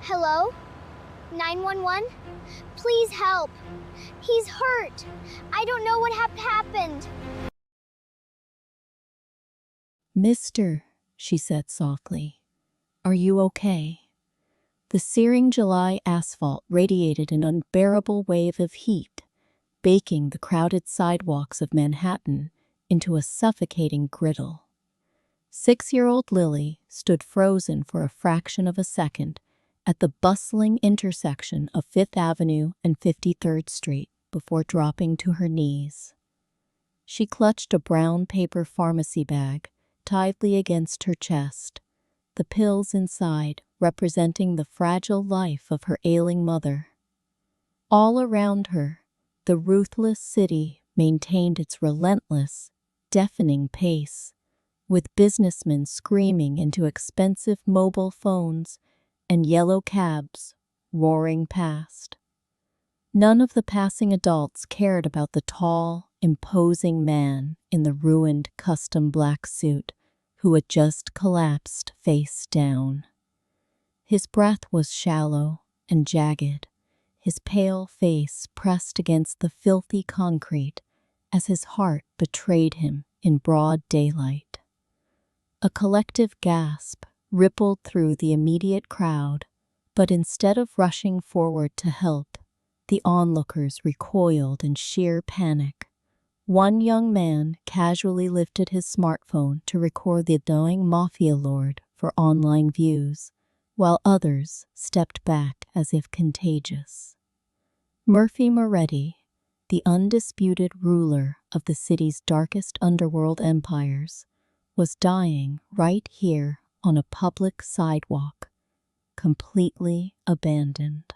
Hello? 911? Please help. He's hurt. I don't know what happened. "Mister," she said softly, "are you okay?" The searing July asphalt radiated an unbearable wave of heat, baking the crowded sidewalks of Manhattan into a suffocating griddle. 6-year-old Lily stood frozen for a fraction of a second at the bustling intersection of 5th Avenue and 53rd Street before dropping to her knees. She clutched a brown paper pharmacy bag tightly against her chest, the pills inside representing the fragile life of her ailing mother. All around her, the ruthless city maintained its relentless, deafening pace, with businessmen screaming into expensive mobile phones and yellow cabs roaring past. None of the passing adults cared about the tall, imposing man in the ruined custom black suit who had just collapsed face down. His breath was shallow and jagged, his pale face pressed against the filthy concrete as his heart betrayed him in broad daylight. A collective gasp rippled through the immediate crowd, but instead of rushing forward to help, the onlookers recoiled in sheer panic. One young man casually lifted his smartphone to record the dying Mafia lord for online views, while others stepped back as if contagious. Murphy Moretti, the undisputed ruler of the city's darkest underworld empires, was dying right here on a public sidewalk, completely abandoned.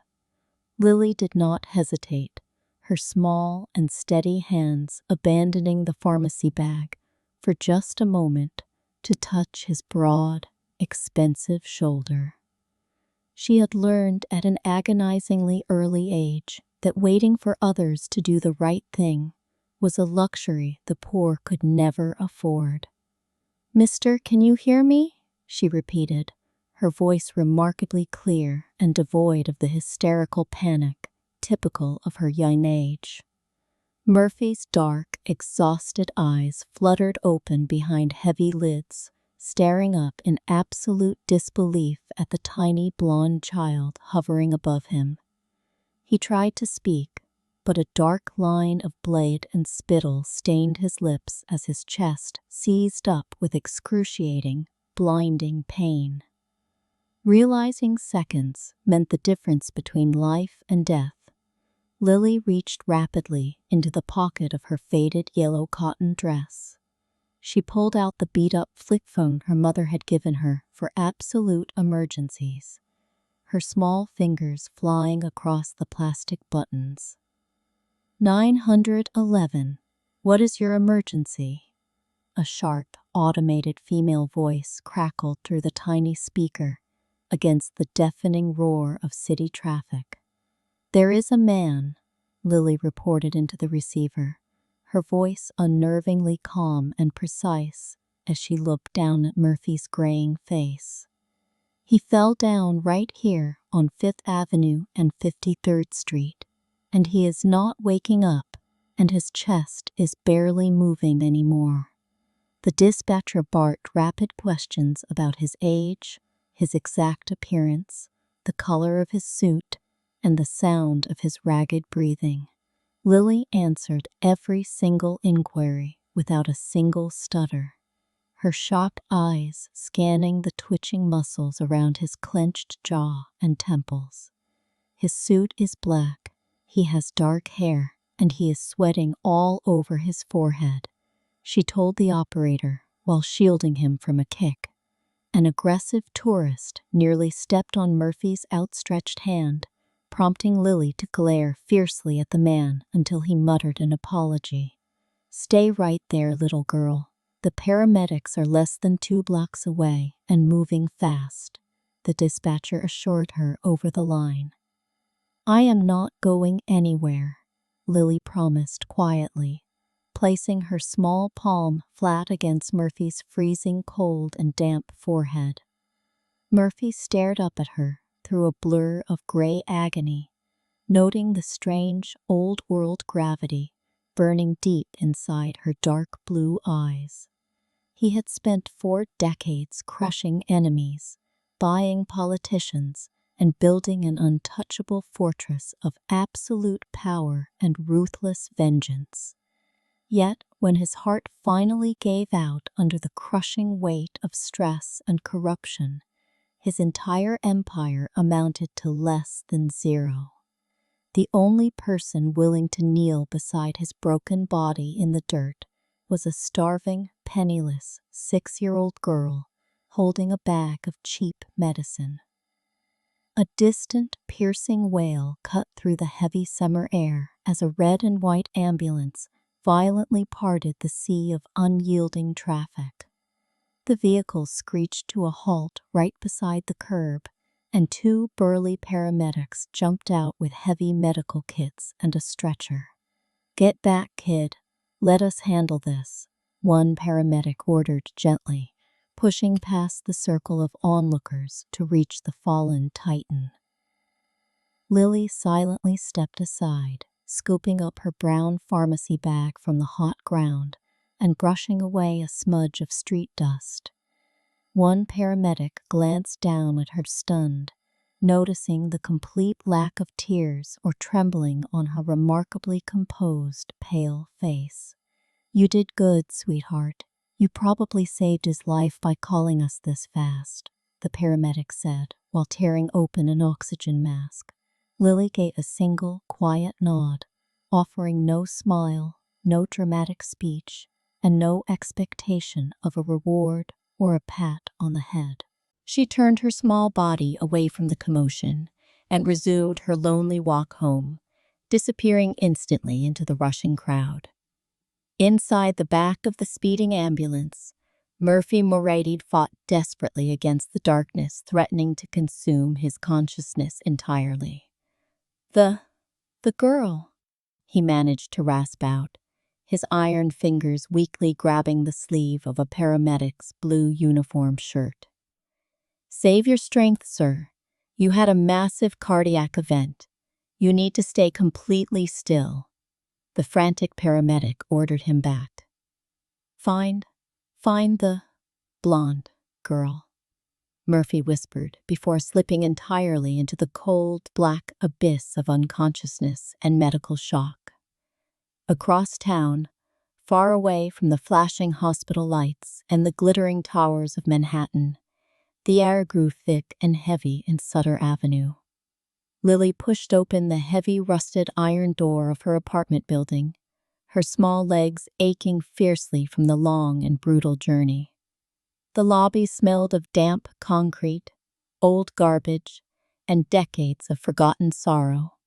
Lily did not hesitate, her small and steady hands abandoning the pharmacy bag for just a moment to touch his broad, expensive shoulder. She had learned at an agonizingly early age that waiting for others to do the right thing was a luxury the poor could never afford. "Mister, can you hear me?" she repeated, her voice remarkably clear and devoid of the hysterical panic typical of her young age. Murphy's dark, exhausted eyes fluttered open behind heavy lids, staring up in absolute disbelief at the tiny blonde child hovering above him. He tried to speak, but a dark line of blood and spittle stained his lips as his chest seized up with excruciating, blinding pain. Realizing seconds meant the difference between life and death, Lily reached rapidly into the pocket of her faded yellow cotton dress. She pulled out the beat-up flip phone her mother had given her for absolute emergencies, her small fingers flying across the plastic buttons. 911, what is your emergency? A sharp, automated female voice crackled through the tiny speaker against the deafening roar of city traffic. "There is a man," Lily reported into the receiver, her voice unnervingly calm and precise as she looked down at Murphy's graying face. "He fell down right here on 5th Avenue and 53rd Street, and he is not waking up, and his chest is barely moving anymore." The dispatcher barked rapid questions about his age, his exact appearance, the color of his suit, and the sound of his ragged breathing. Lily answered every single inquiry without a single stutter, her sharp eyes scanning the twitching muscles around his clenched jaw and temples. "His suit is black, he has dark hair, and he is sweating all over his forehead," she told the operator while shielding him from a kick. An aggressive tourist nearly stepped on Murphy's outstretched hand, prompting Lily to glare fiercely at the man until he muttered an apology. "Stay right there, little girl. The paramedics are less than 2 blocks away and moving fast," the dispatcher assured her over the line. "I am not going anywhere," Lily promised quietly, placing her small palm flat against Murphy's freezing cold and damp forehead. Murphy stared up at her through a blur of gray agony, noting the strange, old-world gravity burning deep inside her dark blue eyes. He had spent 4 decades crushing enemies, buying politicians, and building an untouchable fortress of absolute power and ruthless vengeance. Yet, when his heart finally gave out under the crushing weight of stress and corruption, his entire empire amounted to less than zero. The only person willing to kneel beside his broken body in the dirt was a starving, penniless 6-year-old girl holding a bag of cheap medicine. A distant, piercing wail cut through the heavy summer air as a red and white ambulance violently parted the sea of unyielding traffic. The vehicle screeched to a halt right beside the curb, and 2 burly paramedics jumped out with heavy medical kits and a stretcher. "Get back, kid. Let us handle this," one paramedic ordered gently, pushing past the circle of onlookers to reach the fallen Titan. Lily silently stepped aside, scooping up her brown pharmacy bag from the hot ground and brushing away a smudge of street dust. One paramedic glanced down at her stunned, noticing the complete lack of tears or trembling on her remarkably composed, pale face. "You did good, sweetheart. You probably saved his life by calling us this fast," the paramedic said, while tearing open an oxygen mask. Lily gave a single, quiet nod, offering no smile, no dramatic speech, and no expectation of a reward or a pat on the head. She turned her small body away from the commotion and resumed her lonely walk home, disappearing instantly into the rushing crowd. Inside the back of the speeding ambulance, Murphy Moretti fought desperately against the darkness threatening to consume his consciousness entirely. The girl," he managed to rasp out, his iron fingers weakly grabbing the sleeve of a paramedic's blue uniform shirt. "Save your strength, sir. You had a massive cardiac event. You need to stay completely still." The frantic paramedic ordered him back. Find the blonde girl," Murphy whispered before slipping entirely into the cold, black abyss of unconsciousness and medical shock. Across town, far away from the flashing hospital lights and the glittering towers of Manhattan, the air grew thick and heavy in Sutter Avenue. Lily pushed open the heavy rusted iron door of her apartment building, her small legs aching fiercely from the long and brutal journey. The lobby smelled of damp concrete, old garbage, and decades of forgotten sorrow,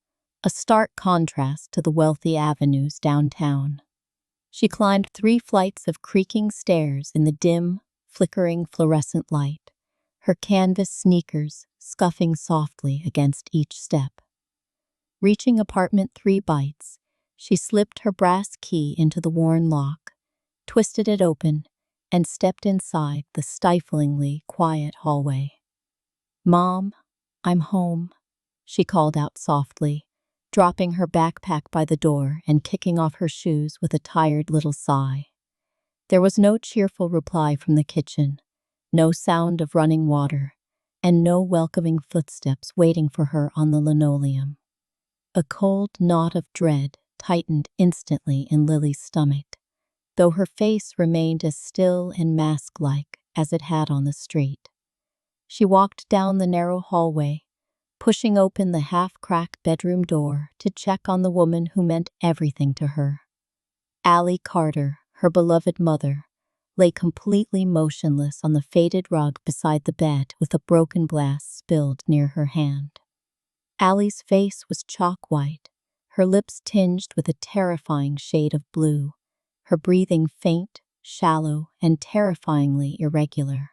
a stark contrast to the wealthy avenues downtown. She climbed 3 flights of creaking stairs in the dim, flickering fluorescent light, her canvas sneakers scuffing softly against each step. Reaching apartment 3 Bites, she slipped her brass key into the worn lock, twisted it open, and stepped inside the stiflingly quiet hallway. "Mom, I'm home," she called out softly, dropping her backpack by the door and kicking off her shoes with a tired little sigh. There was no cheerful reply from the kitchen, no sound of running water, and no welcoming footsteps waiting for her on the linoleum. A cold knot of dread tightened instantly in Lily's stomach, though her face remained as still and mask-like as it had on the street. She walked down the narrow hallway, pushing open the half-cracked bedroom door to check on the woman who meant everything to her. Allie Carter, her beloved mother, lay completely motionless on the faded rug beside the bed with a broken glass spilled near her hand. Allie's face was chalk white, her lips tinged with a terrifying shade of blue, her breathing faint, shallow, and terrifyingly irregular.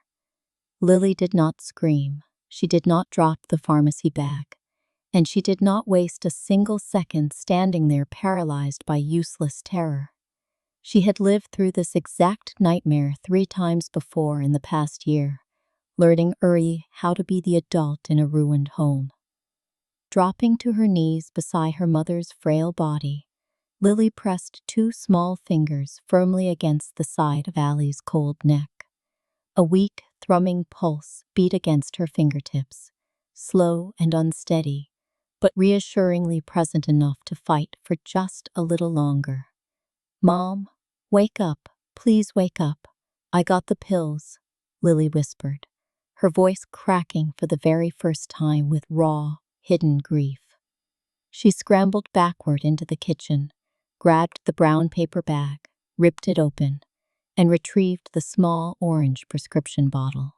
Lily did not scream, she did not drop the pharmacy bag, and she did not waste a single second standing there paralyzed by useless terror. She had lived through this exact nightmare 3 times before in the past year, learning early how to be the adult in a ruined home. Dropping to her knees beside her mother's frail body, Lily pressed two small fingers firmly against the side of Allie's cold neck. A weak, thrumming pulse beat against her fingertips, slow and unsteady, but reassuringly present enough to fight for just a little longer. "Mom, wake up. Please wake up. I got the pills," Lily whispered, her voice cracking for the very first time with raw, hidden grief. She scrambled backward into the kitchen, grabbed the brown paper bag, ripped it open, and retrieved the small orange prescription bottle.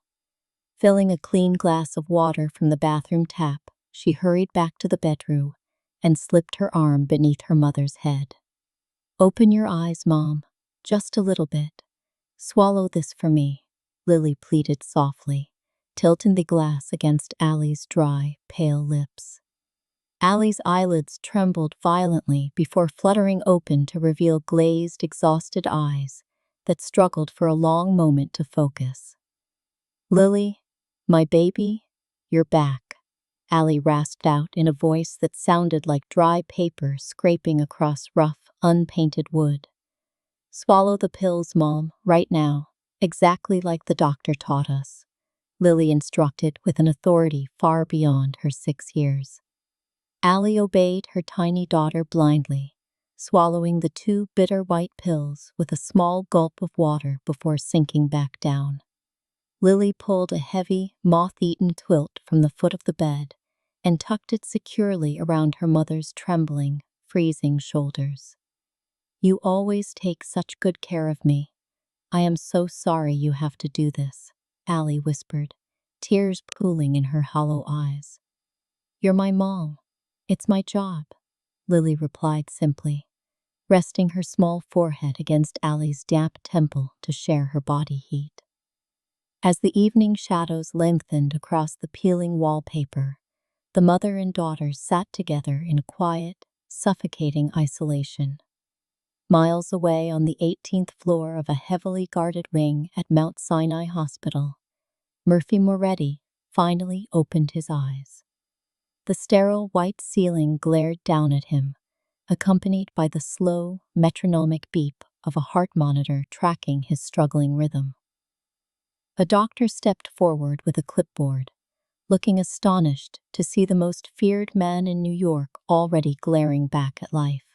Filling a clean glass of water from the bathroom tap, she hurried back to the bedroom and slipped her arm beneath her mother's head. "Open your eyes, Mom, just a little bit. Swallow this for me," Lily pleaded softly, tilting the glass against Allie's dry, pale lips. Allie's eyelids trembled violently before fluttering open to reveal glazed, exhausted eyes that struggled for a long moment to focus. "Lily, my baby, you're back," Allie rasped out in a voice that sounded like dry paper scraping across rough, unpainted wood. "Swallow the pills, Mom, right now, exactly like the doctor taught us," Lily instructed with an authority far beyond her 6 years. Allie obeyed her tiny daughter blindly, swallowing the two bitter white pills with a small gulp of water before sinking back down. Lily pulled a heavy, moth-eaten quilt from the foot of the bed and tucked it securely around her mother's trembling, freezing shoulders. "You always take such good care of me. I am so sorry you have to do this," Allie whispered, tears pooling in her hollow eyes. "You're my mom. It's my job," Lily replied simply, resting her small forehead against Allie's damp temple to share her body heat. As the evening shadows lengthened across the peeling wallpaper, the mother and daughter sat together in quiet, suffocating isolation. Miles away on the 18th floor of a heavily guarded wing at Mount Sinai Hospital, Murphy Moretti finally opened his eyes. The sterile white ceiling glared down at him, accompanied by the slow, metronomic beep of a heart monitor tracking his struggling rhythm. A doctor stepped forward with a clipboard, looking astonished to see the most feared man in New York already glaring back at life.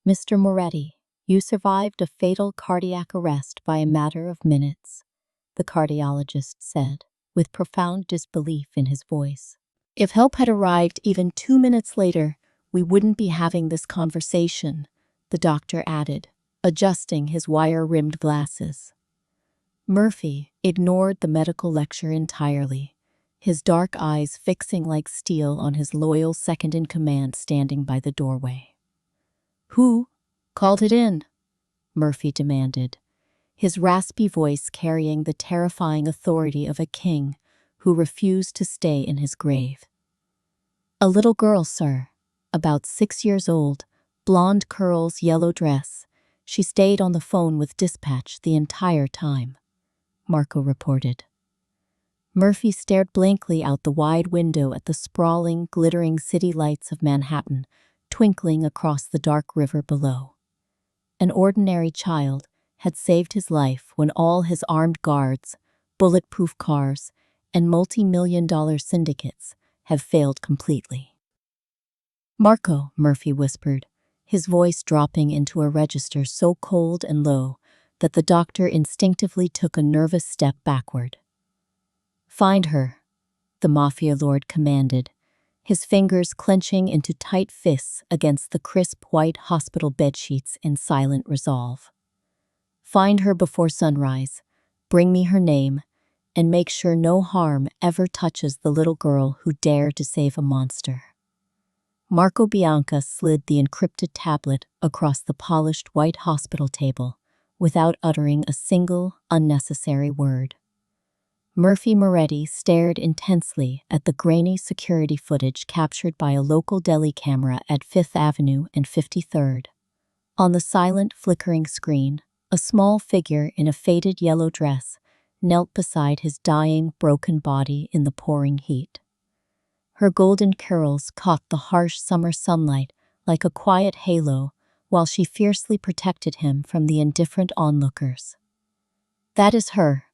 "Mr. Moretti, you survived a fatal cardiac arrest by a matter of minutes," the cardiologist said, with profound disbelief in his voice. "If help had arrived even 2 minutes later, we wouldn't be having this conversation," the doctor added, adjusting his wire-rimmed glasses. Murphy ignored the medical lecture entirely, his dark eyes fixing like steel on his loyal second-in-command standing by the doorway. "Who called it in?" Murphy demanded, his raspy voice carrying the terrifying authority of a king who refused to stay in his grave. "A little girl, sir, about 6 years old, blonde curls, yellow dress. She stayed on the phone with dispatch the entire time," Marco reported. Murphy stared blankly out the wide window at the sprawling, glittering city lights of Manhattan, twinkling across the dark river below. An ordinary child had saved his life when all his armed guards, bulletproof cars, and multi-million-dollar syndicates have failed completely. "Marco," Murphy whispered, his voice dropping into a register so cold and low that the doctor instinctively took a nervous step backward. "Find her," the Mafia lord commanded, his fingers clenching into tight fists against the crisp white hospital bedsheets in silent resolve. "Find her before sunrise, bring me her name, and make sure no harm ever touches the little girl who dared to save a monster." Marco Bianca slid the encrypted tablet across the polished white hospital table without uttering a single unnecessary word. Murphy Moretti stared intensely at the grainy security footage captured by a local deli camera at 5th Avenue and 53rd. On the silent, flickering screen, a small figure in a faded yellow dress knelt beside his dying, broken body in the pouring heat. Her golden curls caught the harsh summer sunlight like a quiet halo while she fiercely protected him from the indifferent onlookers. "That is her,"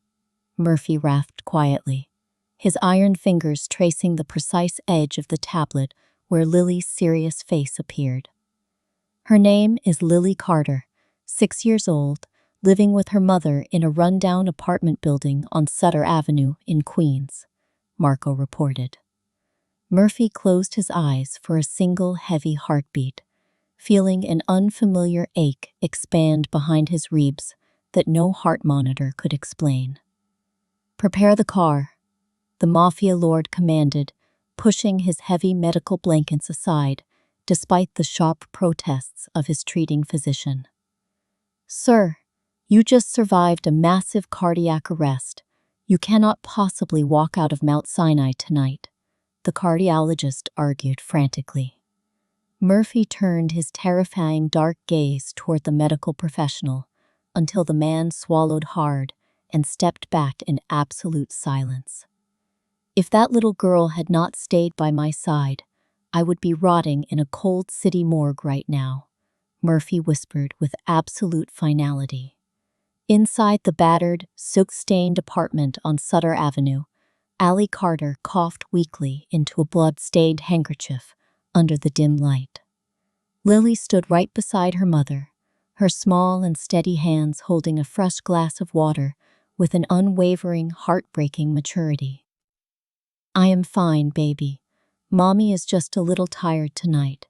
Murphy rasped quietly, his iron fingers tracing the precise edge of the tablet where Lily's serious face appeared. "Her name is Lily Carter, 6 years old, living with her mother in a rundown apartment building on Sutter Avenue in Queens," Marco reported. Murphy closed his eyes for a single heavy heartbeat, feeling an unfamiliar ache expand behind his ribs that no heart monitor could explain. "Prepare the car," the Mafia lord commanded, pushing his heavy medical blankets aside, despite the sharp protests of his treating physician. "Sir, you just survived a massive cardiac arrest. You cannot possibly walk out of Mount Sinai tonight," the cardiologist argued frantically. Murphy turned his terrifying dark gaze toward the medical professional until the man swallowed hard and stepped back in absolute silence. "If that little girl had not stayed by my side, I would be rotting in a cold city morgue right now," Murphy whispered with absolute finality. Inside the battered, soot-stained apartment on Sutter Avenue, Allie Carter coughed weakly into a blood-stained handkerchief under the dim light. Lily stood right beside her mother, her small and steady hands holding a fresh glass of water with an unwavering, heartbreaking maturity. "I am fine, baby. Mommy is just a little tired tonight,"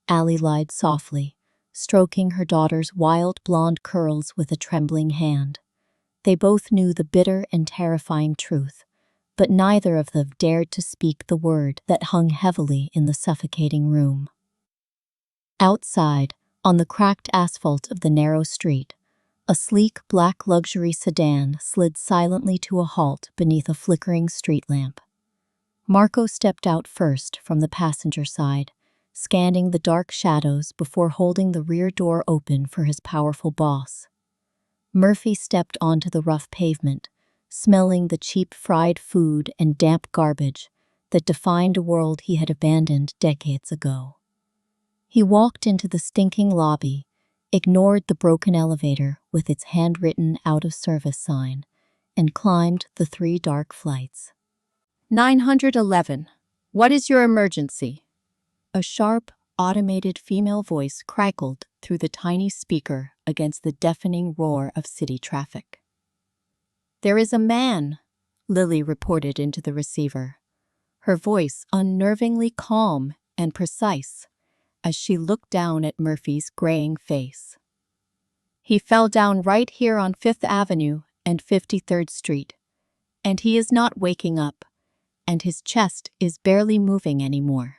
Allie lied softly, stroking her daughter's wild blonde curls with a trembling hand. They both knew the bitter and terrifying truth, but neither of them dared to speak the word that hung heavily in the suffocating room. Outside, on the cracked asphalt of the narrow street, a sleek black luxury sedan slid silently to a halt beneath a flickering street lamp. Marco stepped out first from the passenger side, scanning the dark shadows before holding the rear door open for his powerful boss. Murphy stepped onto the rough pavement, smelling the cheap fried food and damp garbage that defined a world he had abandoned decades ago. He walked into the stinking lobby, ignored the broken elevator with its handwritten out-of-service sign, and climbed the 3 dark flights. 911. What is your emergency?" A sharp, automated female voice crackled through the tiny speaker against the deafening roar of city traffic. "There is a man," Lily reported into the receiver, her voice unnervingly calm and precise as she looked down at Murphy's graying face. "He fell down right here on 5th Avenue and 53rd Street, and he is not waking up, and his chest is barely moving anymore."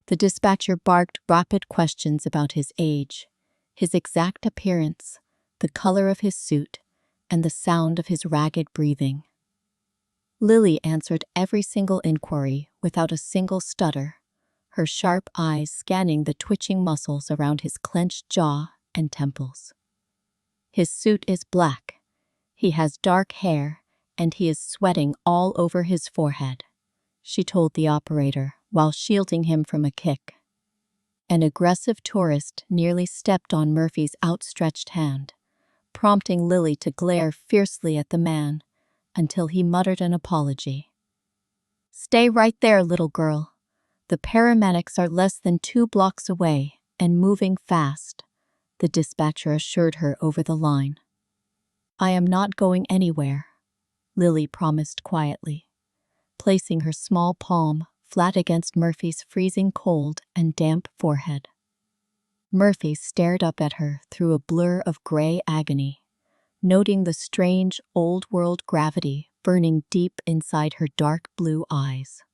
The dispatcher barked rapid questions about his age, his exact appearance, the color of his suit, and the sound of his ragged breathing. Lily answered every single inquiry without a single stutter, her sharp eyes scanning the twitching muscles around his clenched jaw and temples. "His suit is black. He has dark hair, and he is sweating all over his forehead," she told the operator while shielding him from a kick. An aggressive tourist nearly stepped on Murphy's outstretched hand, prompting Lily to glare fiercely at the man until he muttered an apology. "Stay right there, little girl. The paramedics are less than 2 blocks away and moving fast," the dispatcher assured her over the line. "I am not going anywhere," Lily promised quietly, placing her small palm flat against Murphy's freezing cold and damp forehead. Murphy stared up at her through a blur of gray agony, noting the strange old-world gravity burning deep inside her dark blue eyes.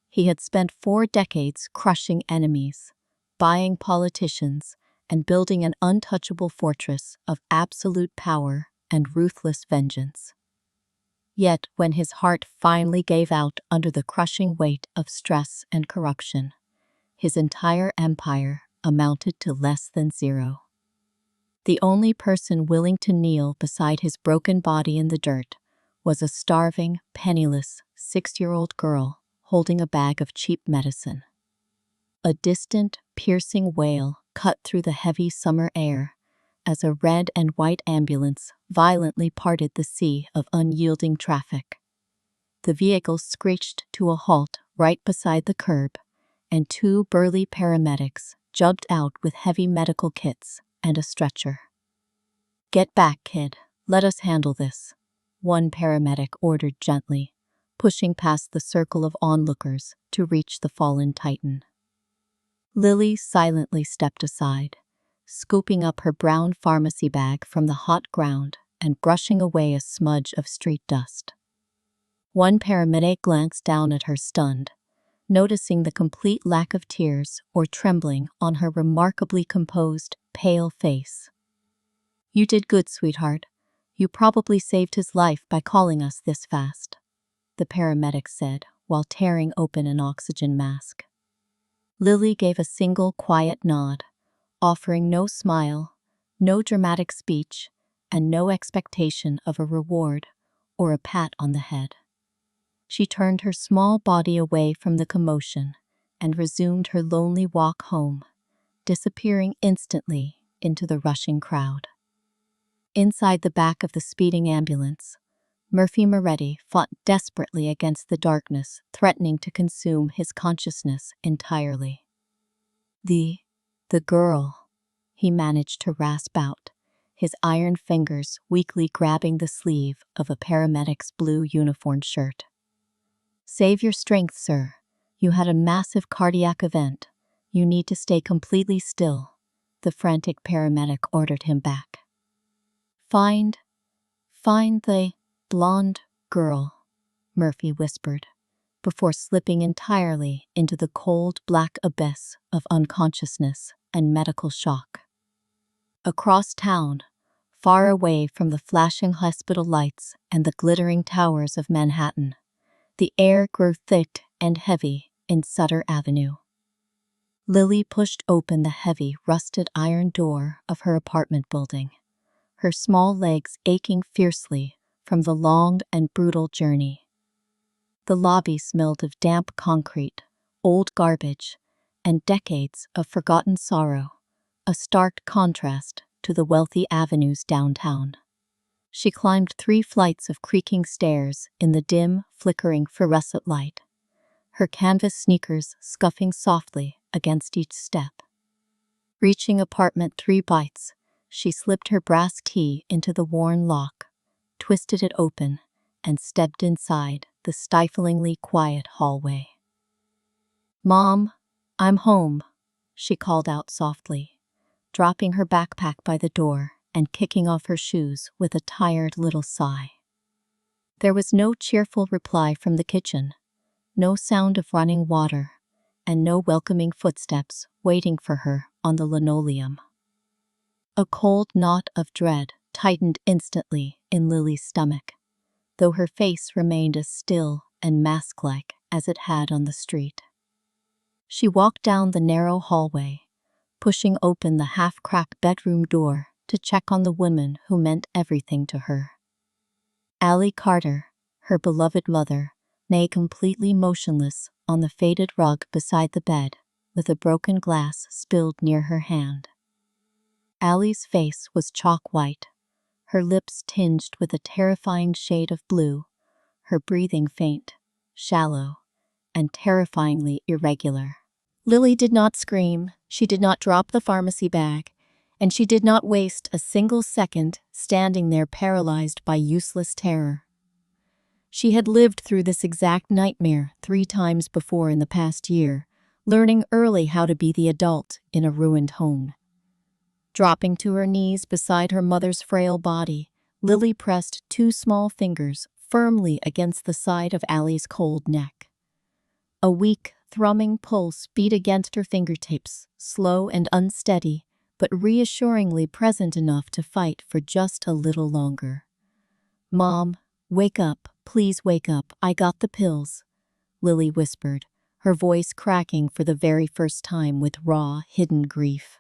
He had spent 4 decades crushing enemies, buying politicians, and building an untouchable fortress of absolute power and ruthless vengeance. Yet, when his heart finally gave out under the crushing weight of stress and corruption, his entire empire amounted to less than 0. The only person willing to kneel beside his broken body in the dirt was a starving, penniless 6-year-old girl holding a bag of cheap medicine. A distant, piercing wail cut through the heavy summer air as a red and white ambulance violently parted the sea of unyielding traffic. The vehicle screeched to a halt right beside the curb, and 2 burly paramedics jumped out with heavy medical kits and a stretcher. "Get back, kid. Let us handle this," one paramedic ordered gently, pushing past the circle of onlookers to reach the fallen Titan. Lily silently stepped aside, scooping up her brown pharmacy bag from the hot ground and brushing away a smudge of street dust. One paramedic glanced down at her stunned, noticing the complete lack of tears or trembling on her remarkably composed, pale face. "You did good, sweetheart. You probably saved his life by calling us this fast," the paramedic said while tearing open an oxygen mask. Lily gave a single quiet nod, offering no smile, no dramatic speech, and no expectation of a reward or a pat on the head. She turned her small body away from the commotion and resumed her lonely walk home, disappearing instantly into the rushing crowd. Inside the back of the speeding ambulance, Murphy Moretti fought desperately against the darkness threatening to consume his consciousness entirely. The girl," he managed to rasp out, his iron fingers weakly grabbing the sleeve of a paramedic's blue uniform shirt. "Save your strength, sir. You had a massive cardiac event. You need to stay completely still," the frantic paramedic ordered him back. Find the blonde girl," Murphy whispered, before slipping entirely into the cold black abyss of unconsciousness and medical shock. Across town, far away from the flashing hospital lights and the glittering towers of Manhattan, the air grew thick and heavy in Sutter Avenue. Lily pushed open the heavy, rusted iron door of her apartment building, her small legs aching fiercely from the long and brutal journey. The lobby smelled of damp concrete, old garbage, and decades of forgotten sorrow, a stark contrast to the wealthy avenues downtown. She climbed 3 flights of creaking stairs in the dim, flickering fluorescent light, her canvas sneakers scuffing softly against each step. Reaching apartment 3 bites, she slipped her brass key into the worn lock, twisted it open, and stepped inside the stiflingly quiet hallway. "Mom, I'm home," she called out softly, dropping her backpack by the door and kicking off her shoes with a tired little sigh. There was no cheerful reply from the kitchen, no sound of running water, and no welcoming footsteps waiting for her on the linoleum. A cold knot of dread tightened instantly in Lily's stomach, though her face remained as still and mask-like as it had on the street. She walked down the narrow hallway, pushing open the half-cracked bedroom door to check on the woman who meant everything to her. Allie Carter, her beloved mother, lay completely motionless on the faded rug beside the bed, with a broken glass spilled near her hand. Allie's face was chalk white, her lips tinged with a terrifying shade of blue, her breathing faint, shallow, and terrifyingly irregular. Lily did not scream, she did not drop the pharmacy bag, and she did not waste a single second standing there paralyzed by useless terror. She had lived through this exact nightmare 3 times before in the past year, learning early how to be the adult in a ruined home. Dropping to her knees beside her mother's frail body, Lily pressed 2 small fingers firmly against the side of Allie's cold neck. A weak, thrumming pulse beat against her fingertips, slow and unsteady, but reassuringly present enough to fight for just a little longer. "Mom, wake up, please wake up, I got the pills," Lily whispered, her voice cracking for the very first time with raw, hidden grief.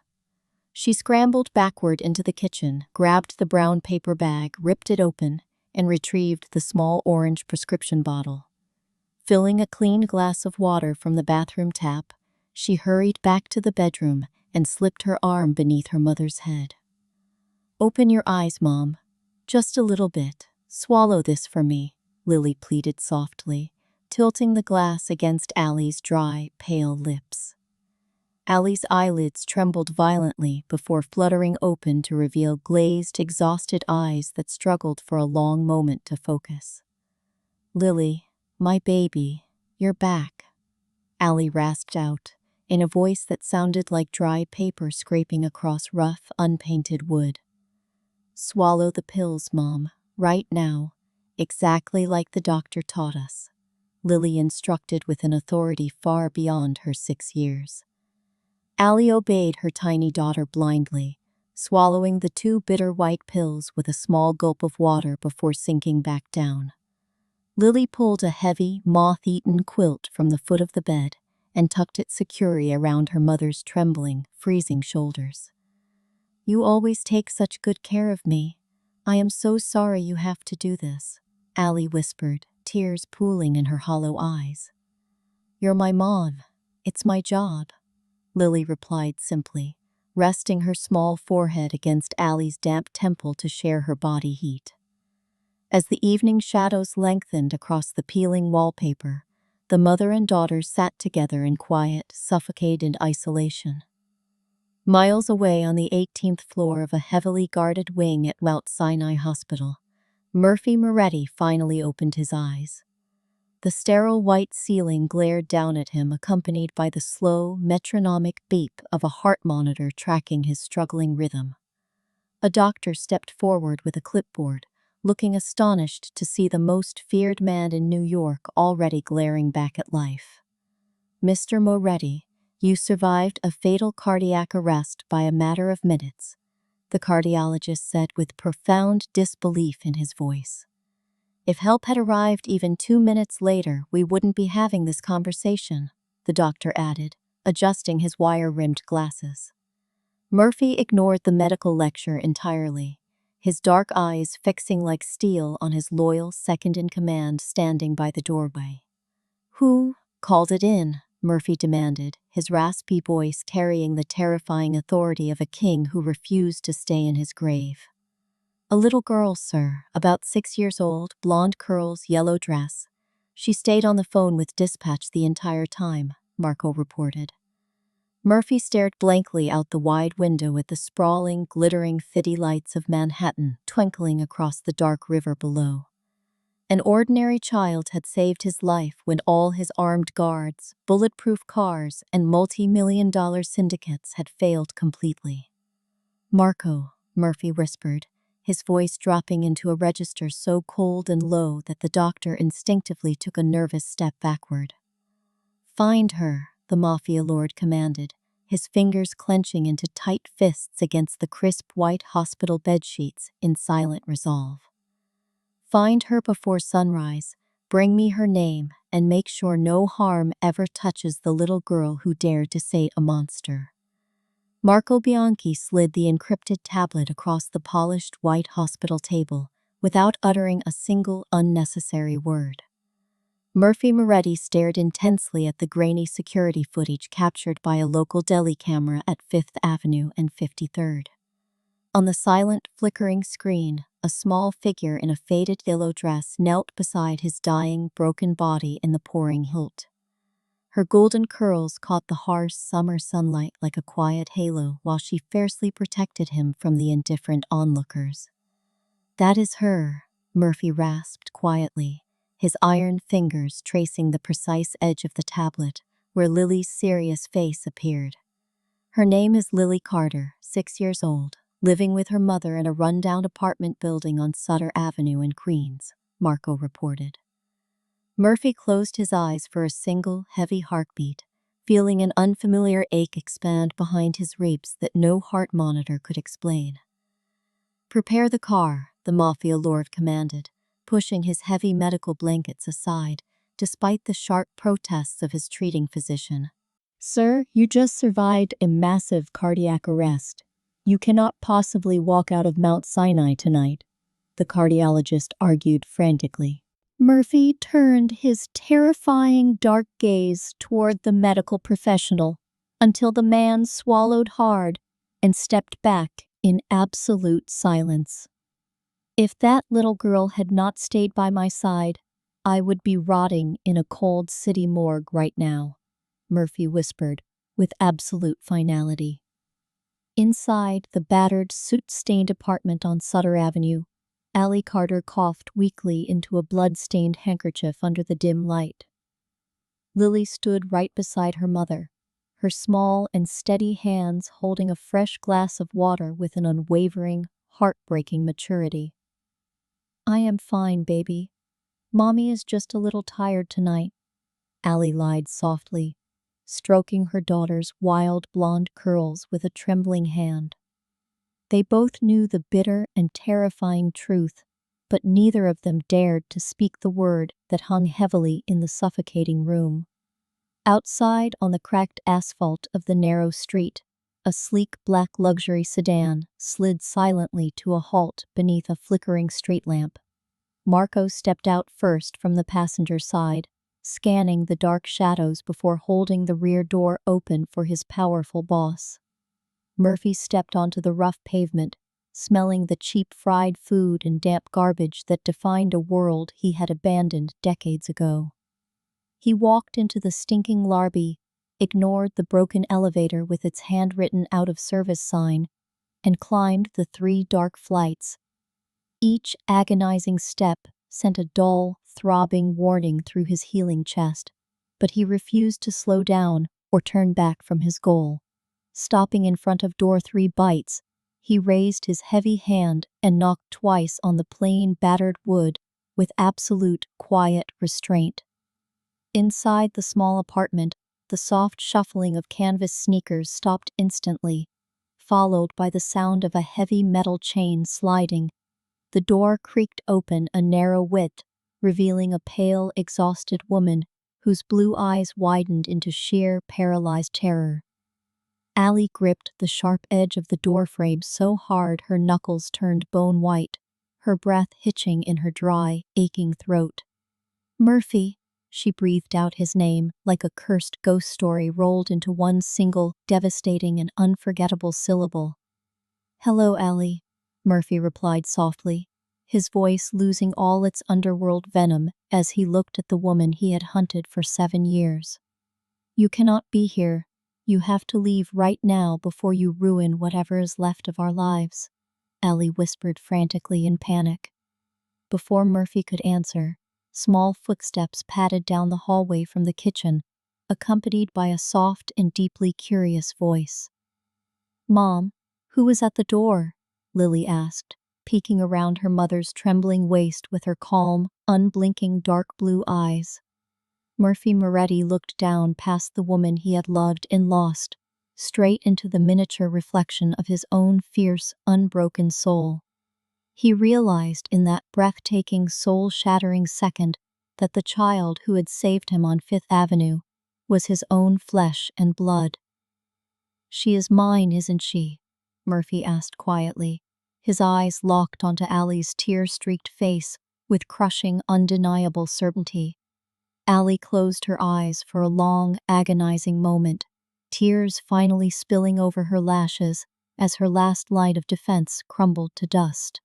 She scrambled backward into the kitchen, grabbed the brown paper bag, ripped it open, and retrieved the small orange prescription bottle. Filling a clean glass of water from the bathroom tap, she hurried back to the bedroom and slipped her arm beneath her mother's head. "Open your eyes, Mom. Just a little bit. Swallow this for me," Lily pleaded softly, tilting the glass against Allie's dry, pale lips. Allie's eyelids trembled violently before fluttering open to reveal glazed, exhausted eyes that struggled for a long moment to focus. "Lily, my baby, you're back," Allie rasped out, in a voice that sounded like dry paper scraping across rough, unpainted wood. "Swallow the pills, Mom, right now, exactly like the doctor taught us," Lily instructed with an authority far beyond her 6 years. Allie obeyed her tiny daughter blindly, swallowing the 2 bitter white pills with a small gulp of water before sinking back down. Lily pulled a heavy, moth-eaten quilt from the foot of the bed and tucked it securely around her mother's trembling, freezing shoulders. "You always take such good care of me. I am so sorry you have to do this," Allie whispered, tears pooling in her hollow eyes. "You're my mom. It's my job," Lily replied simply, resting her small forehead against Allie's damp temple to share her body heat. As the evening shadows lengthened across the peeling wallpaper, the mother and daughter sat together in quiet, suffocated isolation. Miles away on the 18th floor of a heavily guarded wing at Mount Sinai Hospital, Murphy Moretti finally opened his eyes. The sterile white ceiling glared down at him, accompanied by the slow, metronomic beep of a heart monitor tracking his struggling rhythm. A doctor stepped forward with a clipboard, looking astonished to see the most feared man in New York already glaring back at life. "Mr. Moretti, you survived a fatal cardiac arrest by a matter of minutes," the cardiologist said with profound disbelief in his voice. "If help had arrived even 2 minutes later, we wouldn't be having this conversation," the doctor added, adjusting his wire-rimmed glasses. Murphy ignored the medical lecture entirely, his dark eyes fixing like steel on his loyal second-in-command standing by the doorway. "Who called it in?" Murphy demanded, his raspy voice carrying the terrifying authority of a king who refused to stay in his grave. "A little girl, sir, about 6 years old, blonde curls, yellow dress. She stayed on the phone with dispatch the entire time," Marco reported. Murphy stared blankly out the wide window at the sprawling, glittering city lights of Manhattan twinkling across the dark river below. An ordinary child had saved his life when all his armed guards, bulletproof cars, and multi-million-dollar syndicates had failed completely. "Marco," Murphy whispered, his voice dropping into a register so cold and low that the doctor instinctively took a nervous step backward. "Find her," the Mafia lord commanded, his fingers clenching into tight fists against the crisp white hospital bedsheets in silent resolve. "Find her before sunrise, bring me her name, and make sure no harm ever touches the little girl who dared to say a monster." Marco Bianchi slid the encrypted tablet across the polished white hospital table without uttering a single unnecessary word. Murphy Moretti stared intensely at the grainy security footage captured by a local deli camera at 5th Avenue and 53rd. On the silent, flickering screen, a small figure in a faded yellow dress knelt beside his dying, broken body in the pouring heat. Her golden curls caught the harsh summer sunlight like a quiet halo while she fiercely protected him from the indifferent onlookers. "That is her," Murphy rasped quietly, his iron fingers tracing the precise edge of the tablet where Lily's serious face appeared. "Her name is Lily Carter, 6 years old, living with her mother in a rundown apartment building on Sutter Avenue in Queens," Marco reported. Murphy closed his eyes for a single, heavy heartbeat, feeling an unfamiliar ache expand behind his ribs that no heart monitor could explain. "Prepare the car," the Mafia lord commanded, pushing his heavy medical blankets aside, despite the sharp protests of his treating physician. "Sir, you just survived a massive cardiac arrest. You cannot possibly walk out of Mount Sinai tonight, the cardiologist argued frantically. Murphy turned his terrifying dark gaze toward the medical professional until the man swallowed hard and stepped back in absolute silence. If that little girl had not stayed by my side, I would be rotting in a cold city morgue right now, Murphy whispered with absolute finality. Inside the battered, soot-stained apartment on Sutter Avenue, Allie Carter coughed weakly into a blood-stained handkerchief under the dim light. Lily stood right beside her mother, her small and steady hands holding a fresh glass of water with an unwavering, heartbreaking maturity. I am fine, baby. Mommy is just a little tired tonight, Allie lied softly, stroking her daughter's wild blonde curls with a trembling hand. They both knew the bitter and terrifying truth, but neither of them dared to speak the word that hung heavily in the suffocating room. Outside on the cracked asphalt of the narrow street, a sleek black luxury sedan slid silently to a halt beneath a flickering street lamp. Marco stepped out first from the passenger side, scanning the dark shadows before holding the rear door open for his powerful boss. Murphy stepped onto the rough pavement, smelling the cheap fried food and damp garbage that defined a world he had abandoned decades ago. He walked into the stinking lobby, ignored the broken elevator with its handwritten out-of-service sign, and climbed the 3 dark flights. Each agonizing step sent a dull, throbbing warning through his healing chest, but he refused to slow down or turn back from his goal. Stopping in front of door 3 bites, he raised his heavy hand and knocked twice on the plain, battered wood with absolute, quiet restraint. Inside the small apartment, the soft shuffling of canvas sneakers stopped instantly, followed by the sound of a heavy metal chain sliding. The door creaked open a narrow width, revealing a pale, exhausted woman whose blue eyes widened into sheer, paralyzed terror. Allie gripped the sharp edge of the doorframe so hard her knuckles turned bone white, her breath hitching in her dry, aching throat. Murphy, she breathed out his name like a cursed ghost story rolled into one single, devastating and unforgettable syllable. Hello, Allie, Murphy replied softly, his voice losing all its underworld venom as he looked at the woman he had hunted for 7 years. You cannot be here. You have to leave right now before you ruin whatever is left of our lives, Allie whispered frantically in panic. Before Murphy could answer, small footsteps padded down the hallway from the kitchen, accompanied by a soft and deeply curious voice. Mom, who was at the door? Lily asked, peeking around her mother's trembling waist with her calm, unblinking dark blue eyes. Murphy Moretti looked down past the woman he had loved and lost, straight into the miniature reflection of his own fierce, unbroken soul. He realized in that breathtaking, soul-shattering second that the child who had saved him on Fifth Avenue was his own flesh and blood. She is mine, isn't she? Murphy asked quietly, his eyes locked onto Allie's tear-streaked face with crushing, undeniable certainty. Allie closed her eyes for a long, agonizing moment, tears finally spilling over her lashes as her last line of defense crumbled to dust.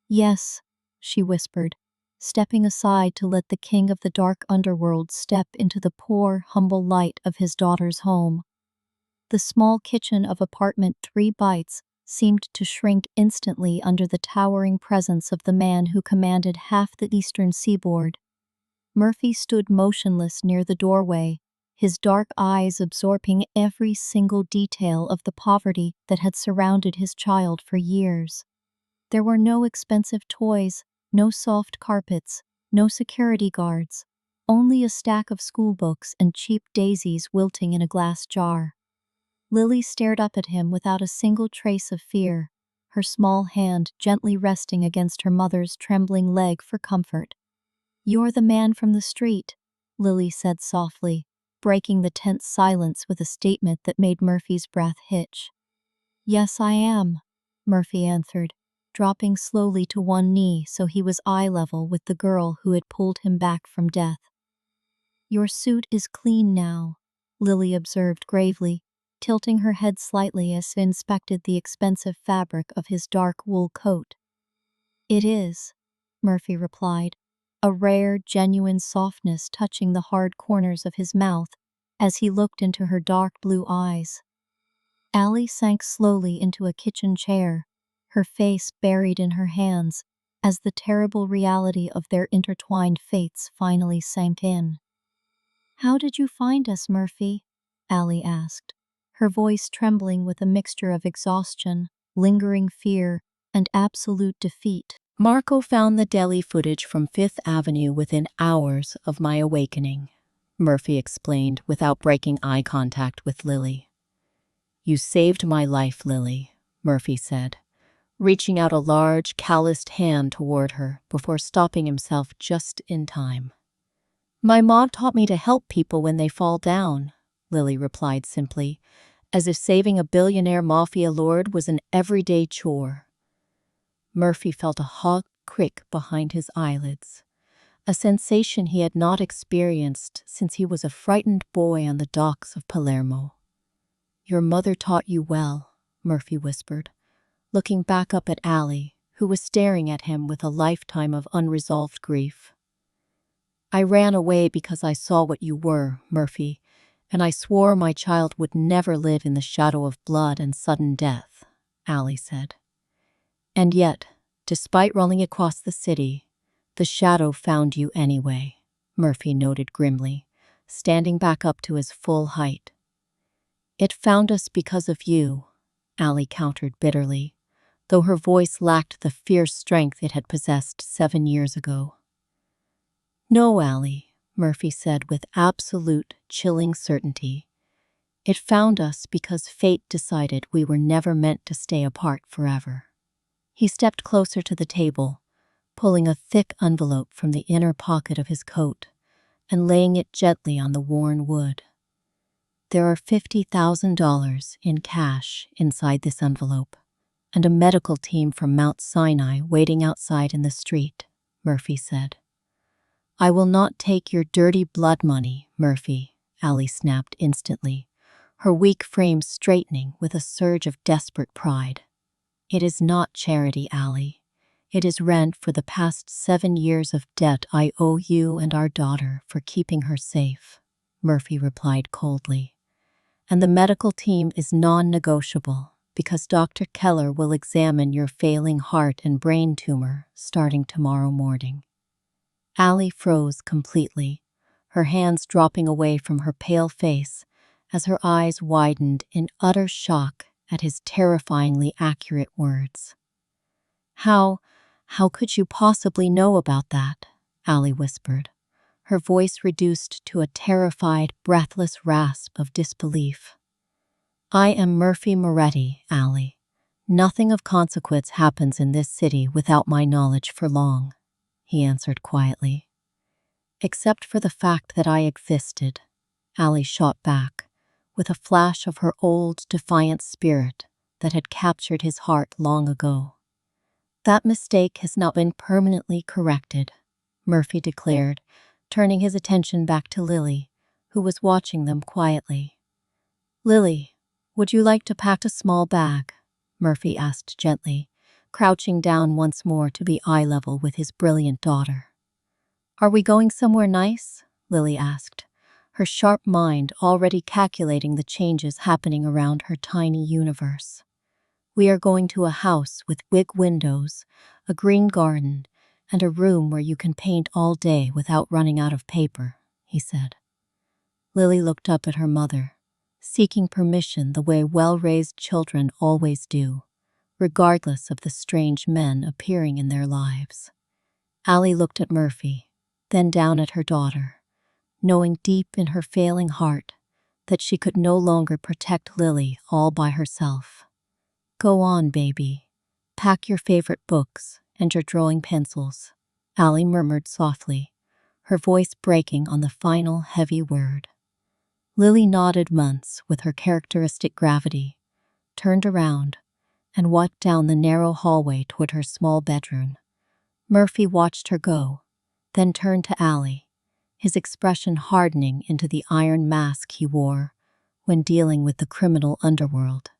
Yes, she whispered, stepping aside to let the king of the dark underworld step into the poor, humble light of his daughter's home. The small kitchen of apartment 3 Bites seemed to shrink instantly under the towering presence of the man who commanded half the eastern seaboard. Murphy stood motionless near the doorway, his dark eyes absorbing every single detail of the poverty that had surrounded his child for years. There were no expensive toys, no soft carpets, no security guards, only a stack of schoolbooks and cheap daisies wilting in a glass jar. Lily stared up at him without a single trace of fear, her small hand gently resting against her mother's trembling leg for comfort. You're the man from the street, Lily said softly, breaking the tense silence with a statement that made Murphy's breath hitch. Yes, I am, Murphy answered, dropping slowly to one knee so he was eye level with the girl who had pulled him back from death. Your suit is clean now, Lily observed gravely, tilting her head slightly as she inspected the expensive fabric of his dark wool coat. It is, Murphy replied, a rare, genuine softness touching the hard corners of his mouth as he looked into her dark blue eyes. Allie sank slowly into a kitchen chair, her face buried in her hands as the terrible reality of their intertwined fates finally sank in. How did you find us, Murphy? Allie asked, her voice trembling with a mixture of exhaustion, lingering fear, and absolute defeat. Marco found the deli footage from Fifth Avenue within hours of my awakening, Murphy explained without breaking eye contact with Lily. You saved my life, Lily, Murphy said, reaching out a large, calloused hand toward her before stopping himself just in time. My mom taught me to help people when they fall down, Lily replied simply, as if saving a billionaire mafia lord was an everyday chore. Murphy felt a hot crick behind his eyelids, a sensation he had not experienced since he was a frightened boy on the docks of Palermo. Your mother taught you well, Murphy whispered, looking back up at Allie, who was staring at him with a lifetime of unresolved grief. I ran away because I saw what you were, Murphy, and I swore my child would never live in the shadow of blood and sudden death, Allie said. And yet, despite rolling across the city, the shadow found you anyway, Murphy noted grimly, standing back up to his full height. It found us because of you, Allie countered bitterly, though her voice lacked the fierce strength it had possessed 7 years ago. No, Allie, Murphy said with absolute, chilling certainty. It found us because fate decided we were never meant to stay apart forever. He stepped closer to the table, pulling a thick envelope from the inner pocket of his coat and laying it gently on the worn wood. There are $50,000 in cash inside this envelope, and a medical team from Mount Sinai waiting outside in the street, Murphy said. I will not take your dirty blood money, Murphy, Allie snapped instantly, her weak frame straightening with a surge of desperate pride. It is not charity, Allie. It is rent for the past 7 years of debt I owe you and our daughter for keeping her safe, Murphy replied coldly. And the medical team is non-negotiable because Dr. Keller will examine your failing heart and brain tumor starting tomorrow morning. Allie froze completely, her hands dropping away from her pale face as her eyes widened in utter shock at his terrifyingly accurate words. How could you possibly know about that? Allie whispered, her voice reduced to a terrified, breathless rasp of disbelief. I am Murphy Moretti, Allie. Nothing of consequence happens in this city without my knowledge for long, he answered quietly. Except for the fact that I existed, Allie shot back, with a flash of her old, defiant spirit that had captured his heart long ago. That mistake has not been permanently corrected, Murphy declared, turning his attention back to Lily, who was watching them quietly. Lily, would you like to pack a small bag? Murphy asked gently, crouching down once more to be eye level with his brilliant daughter. Are we going somewhere nice? Lily asked, her sharp mind already calculating the changes happening around her tiny universe. We are going to a house with big windows, a green garden, and a room where you can paint all day without running out of paper, he said. Lily looked up at her mother, seeking permission the way well-raised children always do, regardless of the strange men appearing in their lives. Allie looked at Murphy, then down at her daughter, knowing deep in her failing heart that she could no longer protect Lily all by herself. Go on, baby. Pack your favorite books and your drawing pencils, Allie murmured softly, her voice breaking on the final heavy word. Lily nodded once with her characteristic gravity, turned around, and walked down the narrow hallway toward her small bedroom. Murphy watched her go, then turned to Allie, his expression hardening into the iron mask he wore when dealing with the criminal underworld.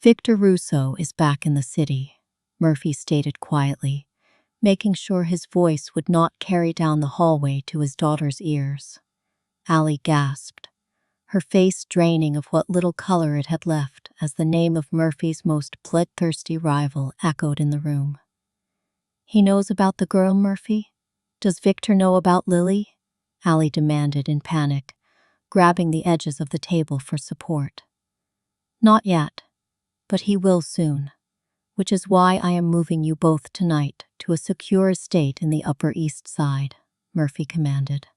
"Victor Russo is back in the city," Murphy stated quietly, making sure his voice would not carry down the hallway to his daughter's ears. Allie gasped, her face draining of what little color it had left as the name of Murphy's most bloodthirsty rival echoed in the room. "He knows about the girl, Murphy? Does Victor know about Lily?" Allie demanded in panic, grabbing the edges of the table for support. "Not yet, but he will soon, which is why I am moving you both tonight to a secure estate in the Upper East Side," Murphy commanded.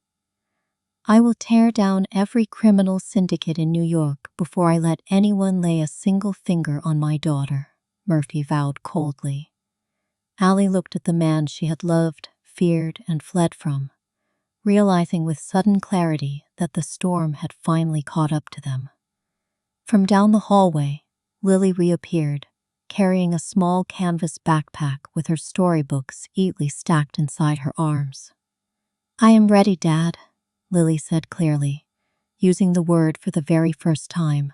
"I will tear down every criminal syndicate in New York before I let anyone lay a single finger on my daughter," Murphy vowed coldly. Allie looked at the man she had loved, feared, and fled from, realizing with sudden clarity that the storm had finally caught up to them. From down the hallway, Lily reappeared, carrying a small canvas backpack with her storybooks neatly stacked inside her arms. "I am ready, Dad," Lily said clearly, using the word for the very first time,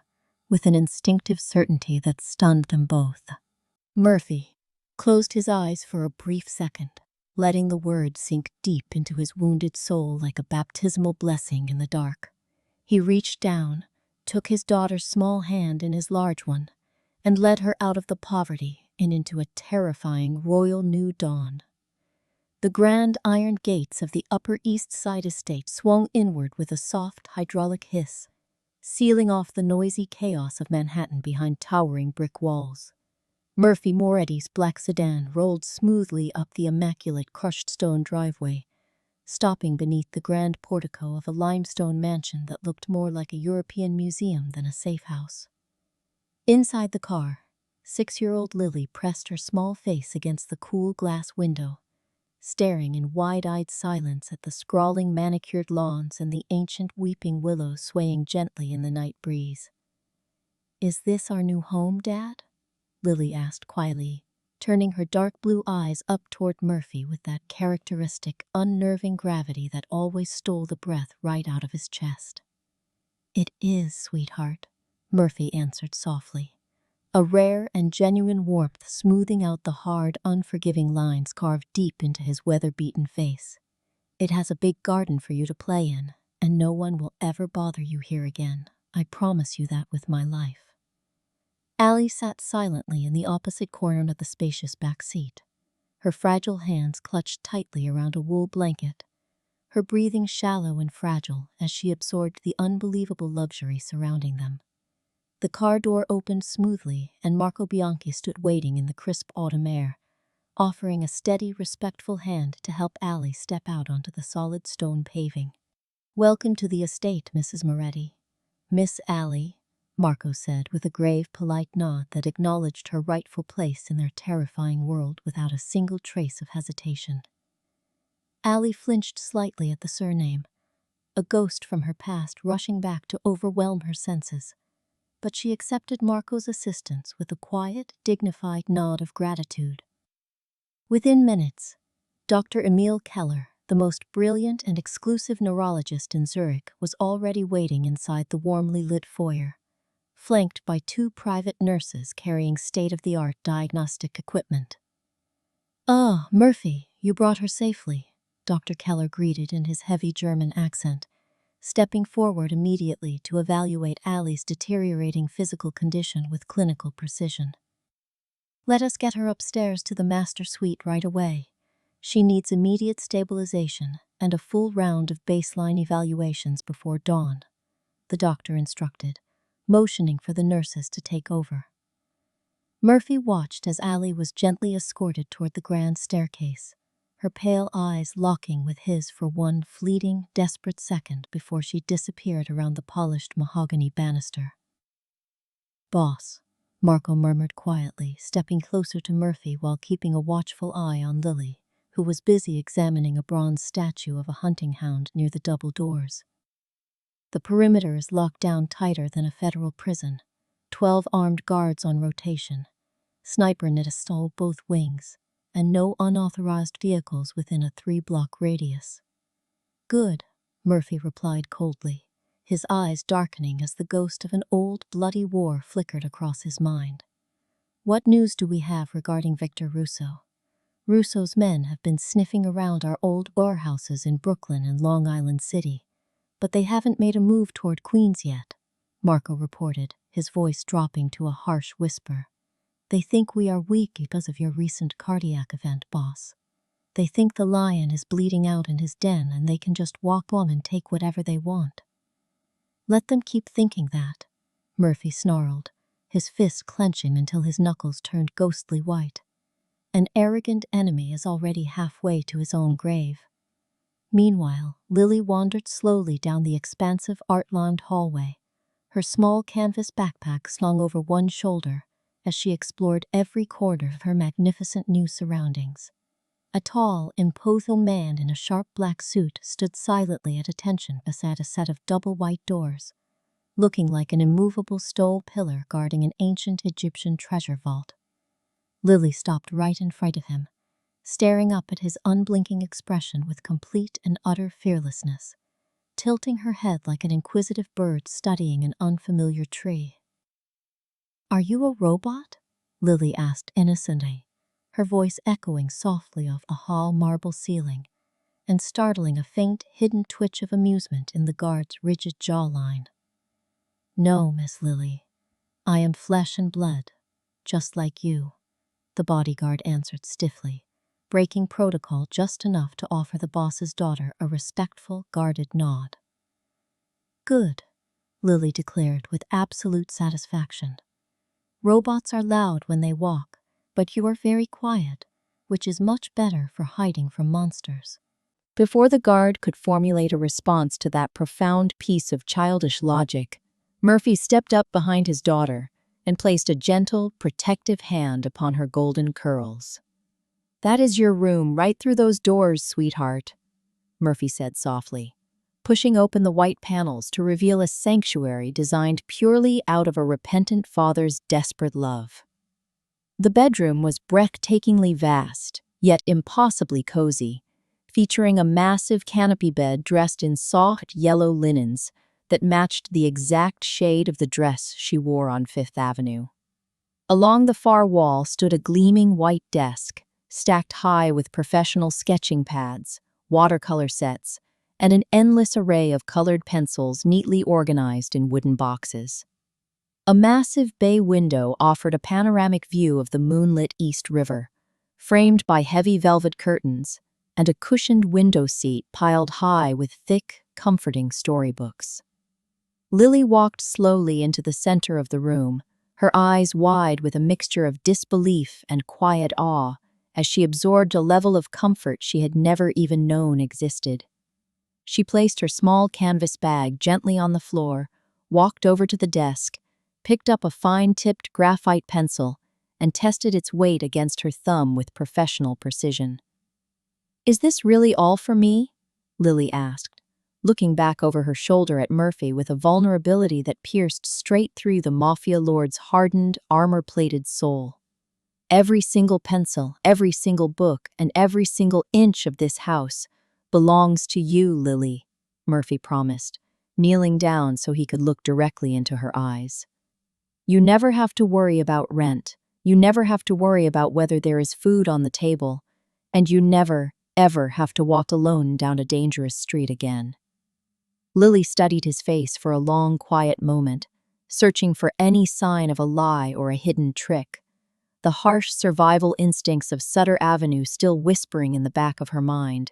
with an instinctive certainty that stunned them both. Murphy closed his eyes for a brief second, letting the word sink deep into his wounded soul like a baptismal blessing in the dark. He reached down, took his daughter's small hand in his large one, and led her out of the poverty and into a terrifying royal new dawn. The grand iron gates of the Upper East Side estate swung inward with a soft hydraulic hiss, sealing off the noisy chaos of Manhattan behind towering brick walls. Murphy Moretti's black sedan rolled smoothly up the immaculate crushed stone driveway, stopping beneath the grand portico of a limestone mansion that looked more like a European museum than a safe house. Inside the car, 6-year-old Lily pressed her small face against the cool glass window, staring in wide-eyed silence at the sprawling manicured lawns and the ancient weeping willows swaying gently in the night breeze. "Is this our new home, Dad?" Lily asked quietly, turning her dark blue eyes up toward Murphy with that characteristic, unnerving gravity that always stole the breath right out of his chest. "It is, sweetheart," Murphy answered softly, a rare and genuine warmth smoothing out the hard, unforgiving lines carved deep into his weather-beaten face. "It has a big garden for you to play in, and no one will ever bother you here again. I promise you that with my life." Allie sat silently in the opposite corner of the spacious back seat, her fragile hands clutched tightly around a wool blanket, her breathing shallow and fragile as she absorbed the unbelievable luxury surrounding them. The car door opened smoothly, and Marco Bianchi stood waiting in the crisp autumn air, offering a steady, respectful hand to help Allie step out onto the solid stone paving. "Welcome to the estate, Mrs. Moretti." "Miss Allie," Marco said with a grave, polite nod that acknowledged her rightful place in their terrifying world without a single trace of hesitation. Allie flinched slightly at the surname, a ghost from her past rushing back to overwhelm her senses, but she accepted Marco's assistance with a quiet, dignified nod of gratitude. Within minutes, Dr. Emil Keller, the most brilliant and exclusive neurologist in Zurich, was already waiting inside the warmly lit foyer, flanked by 2 private nurses carrying state-of-the-art diagnostic equipment. "Ah, Murphy, you brought her safely," Dr. Keller greeted in his heavy German accent, stepping forward immediately to evaluate Allie's deteriorating physical condition with clinical precision. "Let us get her upstairs to the master suite right away. She needs immediate stabilization and a full round of baseline evaluations before dawn," the doctor instructed, motioning for the nurses to take over. Murphy watched as Allie was gently escorted toward the grand staircase, her pale eyes locking with his for one fleeting, desperate second before she disappeared around the polished mahogany banister. "Boss," Marco murmured quietly, stepping closer to Murphy while keeping a watchful eye on Lily, who was busy examining a bronze statue of a hunting hound near the double doors. "The perimeter is locked down tighter than a federal prison. 12 armed guards on rotation. Sniper knit stole both wings, and no unauthorized vehicles within a 3-block radius. Good, Murphy replied coldly, his eyes darkening as the ghost of an old bloody war flickered across his mind. What news do we have regarding Victor Russo? Russo's men have been sniffing around our old warehouses in Brooklyn and Long Island City, but they haven't made a move toward Queens yet, Marco reported, his voice dropping to a harsh whisper. They think we are weak because of your recent cardiac event, boss. They think the lion is bleeding out in his den and they can just walk on and take whatever they want. Let them keep thinking that, Murphy snarled, his fist clenching until his knuckles turned ghostly white. An arrogant enemy is already halfway to his own grave. Meanwhile, Lily wandered slowly down the expansive art-lined hallway, her small canvas backpack slung over one shoulder as she explored every corner of her magnificent new surroundings. A tall, imposing man in a sharp black suit stood silently at attention beside a set of double white doors, looking like an immovable stone pillar guarding an ancient Egyptian treasure vault. Lily stopped right in front of him, staring up at his unblinking expression with complete and utter fearlessness, tilting her head like an inquisitive bird studying an unfamiliar tree. "Are you a robot?" Lily asked innocently, her voice echoing softly off a hall marble ceiling and startling a faint, hidden twitch of amusement in the guard's rigid jawline. "No, Miss Lily. I am flesh and blood, just like you," the bodyguard answered stiffly, breaking protocol just enough to offer the boss's daughter a respectful, guarded nod. "Good," Lily declared with absolute satisfaction. "Robots are loud when they walk, but you are very quiet, which is much better for hiding from monsters." Before the guard could formulate a response to that profound piece of childish logic, Murphy stepped up behind his daughter and placed a gentle, protective hand upon her golden curls. "That is your room right through those doors, sweetheart," Murphy said softly, pushing open the white panels to reveal a sanctuary designed purely out of a repentant father's desperate love. The bedroom was breathtakingly vast, yet impossibly cozy, featuring a massive canopy bed dressed in soft yellow linens that matched the exact shade of the dress she wore on Fifth Avenue. Along the far wall stood a gleaming white desk, stacked high with professional sketching pads, watercolor sets, and an endless array of colored pencils neatly organized in wooden boxes. A massive bay window offered a panoramic view of the moonlit East River, framed by heavy velvet curtains, and a cushioned window seat piled high with thick, comforting storybooks. Lily walked slowly into the center of the room, her eyes wide with a mixture of disbelief and quiet awe as she absorbed a level of comfort she had never even known existed. She placed her small canvas bag gently on the floor, walked over to the desk, picked up a fine-tipped graphite pencil, and tested its weight against her thumb with professional precision. "Is this really all for me?" Lily asked, looking back over her shoulder at Murphy with a vulnerability that pierced straight through the Mafia lord's hardened, armor-plated soul. "Every single pencil, every single book, and every single inch of this house belongs to you, Lily," Murphy promised, kneeling down so he could look directly into her eyes. "You never have to worry about rent, you never have to worry about whether there is food on the table, and you never, ever have to walk alone down a dangerous street again." Lily studied his face for a long, quiet moment, searching for any sign of a lie or a hidden trick, the harsh survival instincts of Sutter Avenue still whispering in the back of her mind.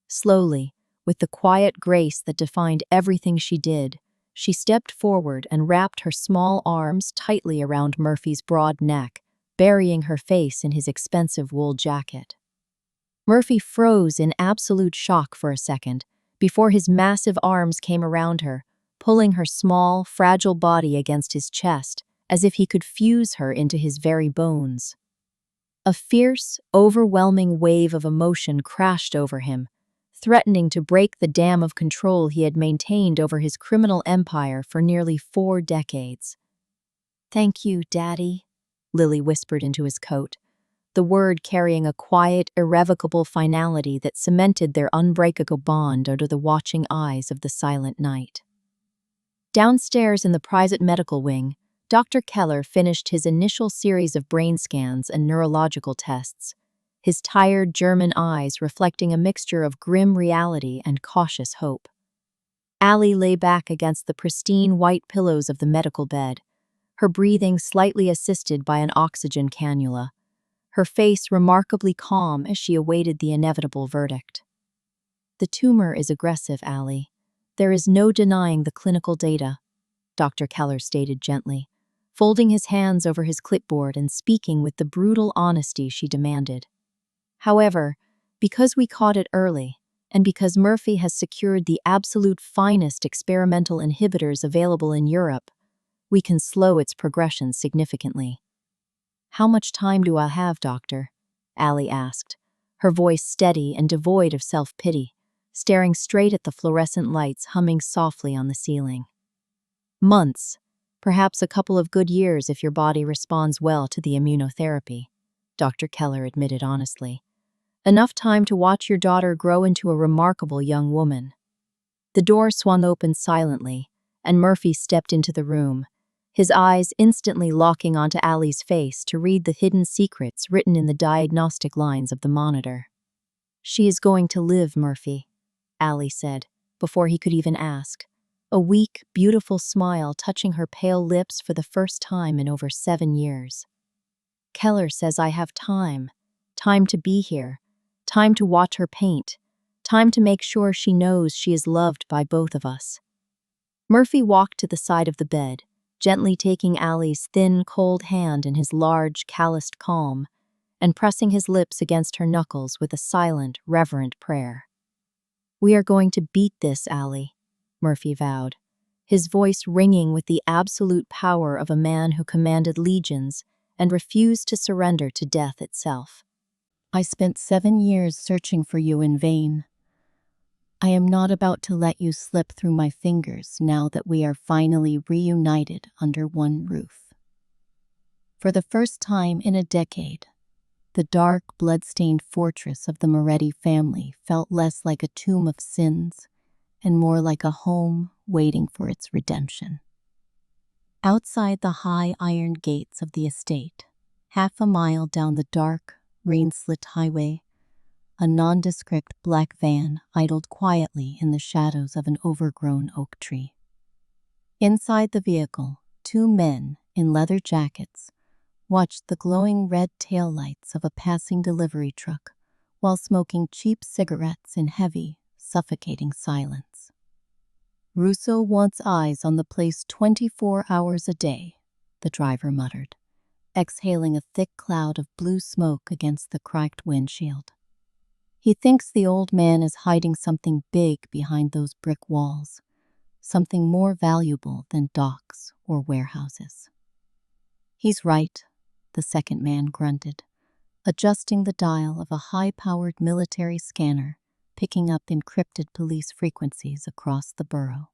Slowly, with the quiet grace that defined everything she did, she stepped forward and wrapped her small arms tightly around Murphy's broad neck, burying her face in his expensive wool jacket. Murphy froze in absolute shock for a second, before his massive arms came around her, pulling her small, fragile body against his chest, as if he could fuse her into his very bones. A fierce, overwhelming wave of emotion crashed over him, threatening to break the dam of control he had maintained over his criminal empire for nearly 4 decades. Thank you, Daddy, Lily whispered into his coat, the word carrying a quiet, irrevocable finality that cemented their unbreakable bond under the watching eyes of the silent night. Downstairs in the private medical wing, Dr. Keller finished his initial series of brain scans and neurological tests, his tired German eyes reflecting a mixture of grim reality and cautious hope. Allie lay back against the pristine white pillows of the medical bed, her breathing slightly assisted by an oxygen cannula, her face remarkably calm as she awaited the inevitable verdict. The tumor is aggressive, Allie. There is no denying the clinical data, Dr. Keller stated gently, folding his hands over his clipboard and speaking with the brutal honesty she demanded. However, because we caught it early, and because Murphy has secured the absolute finest experimental inhibitors available in Europe, we can slow its progression significantly. How much time do I have, Doctor? Allie asked, her voice steady and devoid of self-pity, staring straight at the fluorescent lights humming softly on the ceiling. Months, perhaps a couple of good years if your body responds well to the immunotherapy, Dr. Keller admitted honestly. Enough time to watch your daughter grow into a remarkable young woman. The door swung open silently, and Murphy stepped into the room, his eyes instantly locking onto Allie's face to read the hidden secrets written in the diagnostic lines of the monitor. She is going to live, Murphy, Allie said, before he could even ask, a weak, beautiful smile touching her pale lips for the first time in over 7 years. Keller says I have time to be here, time to watch her paint, time to make sure she knows she is loved by both of us. Murphy walked to the side of the bed, gently taking Allie's thin, cold hand in his large, calloused palm, and pressing his lips against her knuckles with a silent, reverent prayer. We are going to beat this, Allie, Murphy vowed, his voice ringing with the absolute power of a man who commanded legions and refused to surrender to death itself. I spent 7 years searching for you in vain. I am not about to let you slip through my fingers now that we are finally reunited under one roof. For the first time in a decade, the dark, blood-stained fortress of the Moretti family felt less like a tomb of sins and more like a home waiting for its redemption. Outside the high iron gates of the estate, half a mile down the dark, rain-slit highway, a nondescript black van idled quietly in the shadows of an overgrown oak tree. Inside the vehicle, 2 men in leather jackets watched the glowing red taillights of a passing delivery truck while smoking cheap cigarettes in heavy, suffocating silence. Russo wants eyes on the place 24 hours a day, the driver muttered, exhaling a thick cloud of blue smoke against the cracked windshield. He thinks the old man is hiding something big behind those brick walls, something more valuable than docks or warehouses. He's right, the second man grunted, adjusting the dial of a high-powered military scanner, picking up encrypted police frequencies across the borough.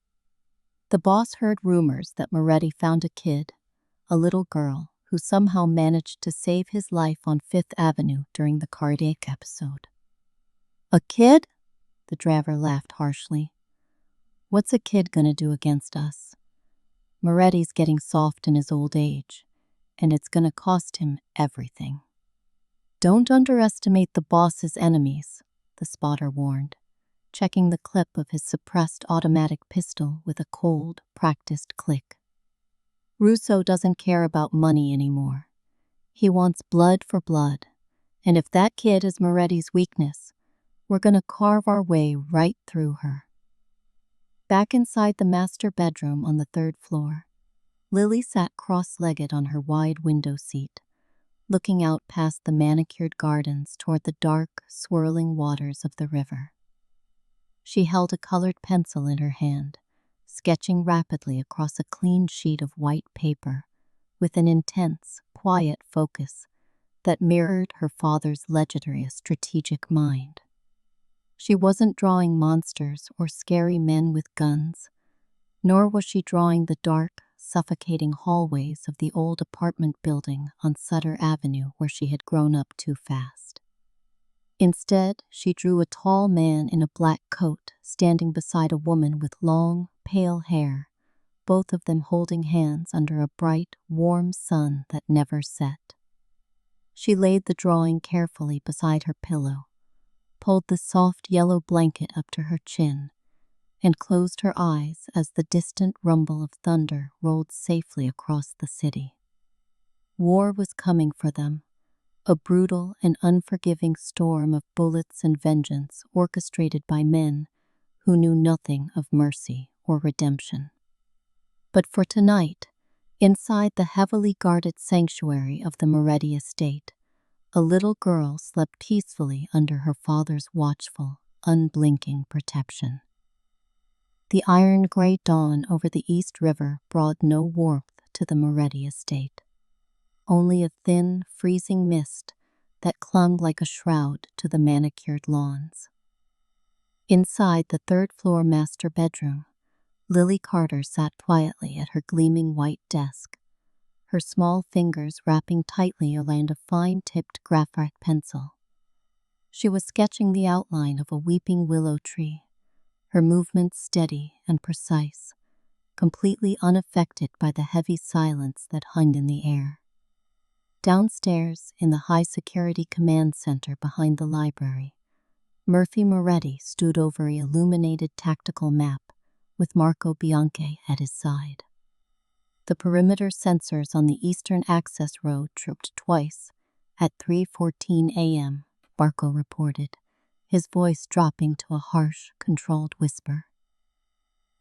The boss heard rumors that Moretti found a kid, a little girl, who somehow managed to save his life on Fifth Avenue during the cardiac episode. A kid? The driver laughed harshly. What's a kid gonna do against us? Moretti's getting soft in his old age, and it's gonna cost him everything. Don't underestimate the boss's enemies, the spotter warned, checking the clip of his suppressed automatic pistol with a cold, practiced click. Russo doesn't care about money anymore. He wants blood for blood, and if that kid is Moretti's weakness, we're gonna carve our way right through her. Back inside the master bedroom on the 3rd floor, Lily sat cross-legged on her wide window seat, looking out past the manicured gardens toward the dark, swirling waters of the river. She held a colored pencil in her hand, sketching rapidly across a clean sheet of white paper with an intense, quiet focus that mirrored her father's legendary strategic mind. She wasn't drawing monsters or scary men with guns, nor was she drawing the dark, suffocating hallways of the old apartment building on Sutter Avenue where she had grown up too fast. Instead, she drew a tall man in a black coat standing beside a woman with long, pale hair, both of them holding hands under a bright, warm sun that never set. She laid the drawing carefully beside her pillow, pulled the soft yellow blanket up to her chin, and closed her eyes as the distant rumble of thunder rolled safely across the city. War was coming for them, a brutal and unforgiving storm of bullets and vengeance orchestrated by men who knew nothing of mercy or redemption. But for tonight, inside the heavily guarded sanctuary of the Moretti estate, a little girl slept peacefully under her father's watchful, unblinking protection. The iron-gray dawn over the East River brought no warmth to the Moretti estate, only a thin, freezing mist that clung like a shroud to the manicured lawns. Inside the third-floor master bedroom, Lily Carter sat quietly at her gleaming white desk, her small fingers wrapping tightly around a fine-tipped graphite pencil. She was sketching the outline of a weeping willow tree, her movements steady and precise, completely unaffected by the heavy silence that hung in the air. Downstairs, in the high-security command center behind the library, Murphy Moretti stood over an illuminated tactical map with Marco Bianchi at his side. The perimeter sensors on the eastern access road tripped twice at 3:14 a.m., Marco reported, his voice dropping to a harsh, controlled whisper.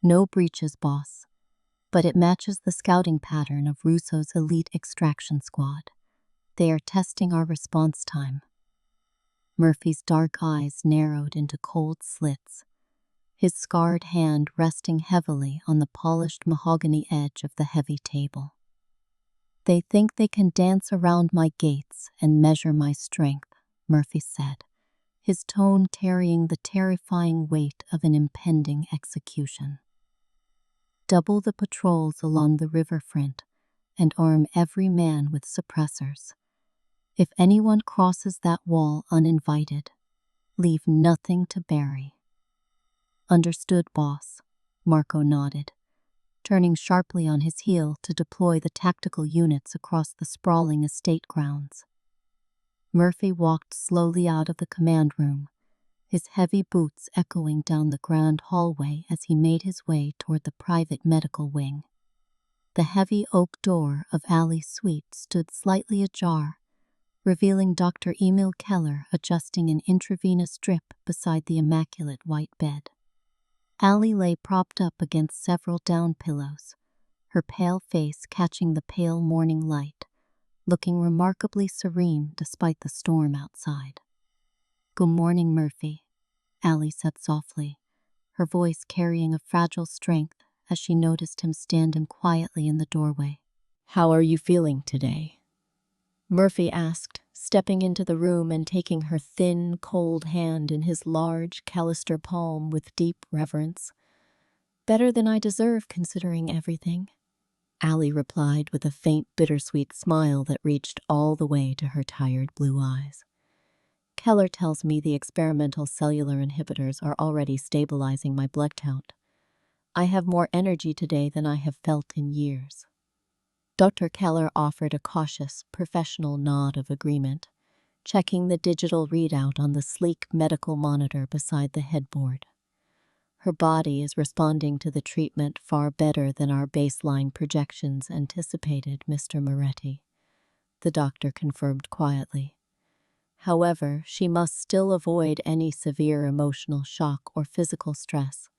No breaches, boss, but it matches the scouting pattern of Russo's elite extraction squad. They are testing our response time. Murphy's dark eyes narrowed into cold slits, his scarred hand resting heavily on the polished mahogany edge of the heavy table. They think they can dance around my gates and measure my strength, Murphy said, his tone carrying the terrifying weight of an impending execution. Double the patrols along the riverfront and arm every man with suppressors. If anyone crosses that wall uninvited, leave nothing to bury. Understood, boss, Marco nodded, turning sharply on his heel to deploy the tactical units across the sprawling estate grounds. Murphy walked slowly out of the command room, his heavy boots echoing down the grand hallway as he made his way toward the private medical wing. The heavy oak door of Allie's suite stood slightly ajar, revealing Dr. Emil Keller adjusting an intravenous drip beside the immaculate white bed. Allie lay propped up against several down pillows, her pale face catching the pale morning light, looking remarkably serene despite the storm outside. "Good morning, Murphy," Allie said softly, her voice carrying a fragile strength as she noticed him standing quietly in the doorway. "How are you feeling today?" Murphy asked, stepping into the room and taking her thin, cold hand in his large, calister palm with deep reverence. "Better than I deserve, considering everything," Allie replied with a faint, bittersweet smile that reached all the way to her tired blue eyes. "Keller tells me the experimental cellular inhibitors are already stabilizing my blood count. I have more energy today than I have felt in years." Dr. Keller offered a cautious, professional nod of agreement, checking the digital readout on the sleek medical monitor beside the headboard. "Her body is responding to the treatment far better than our baseline projections anticipated, Mr. Moretti," the doctor confirmed quietly. "However, she must still avoid any severe emotional shock or physical stress.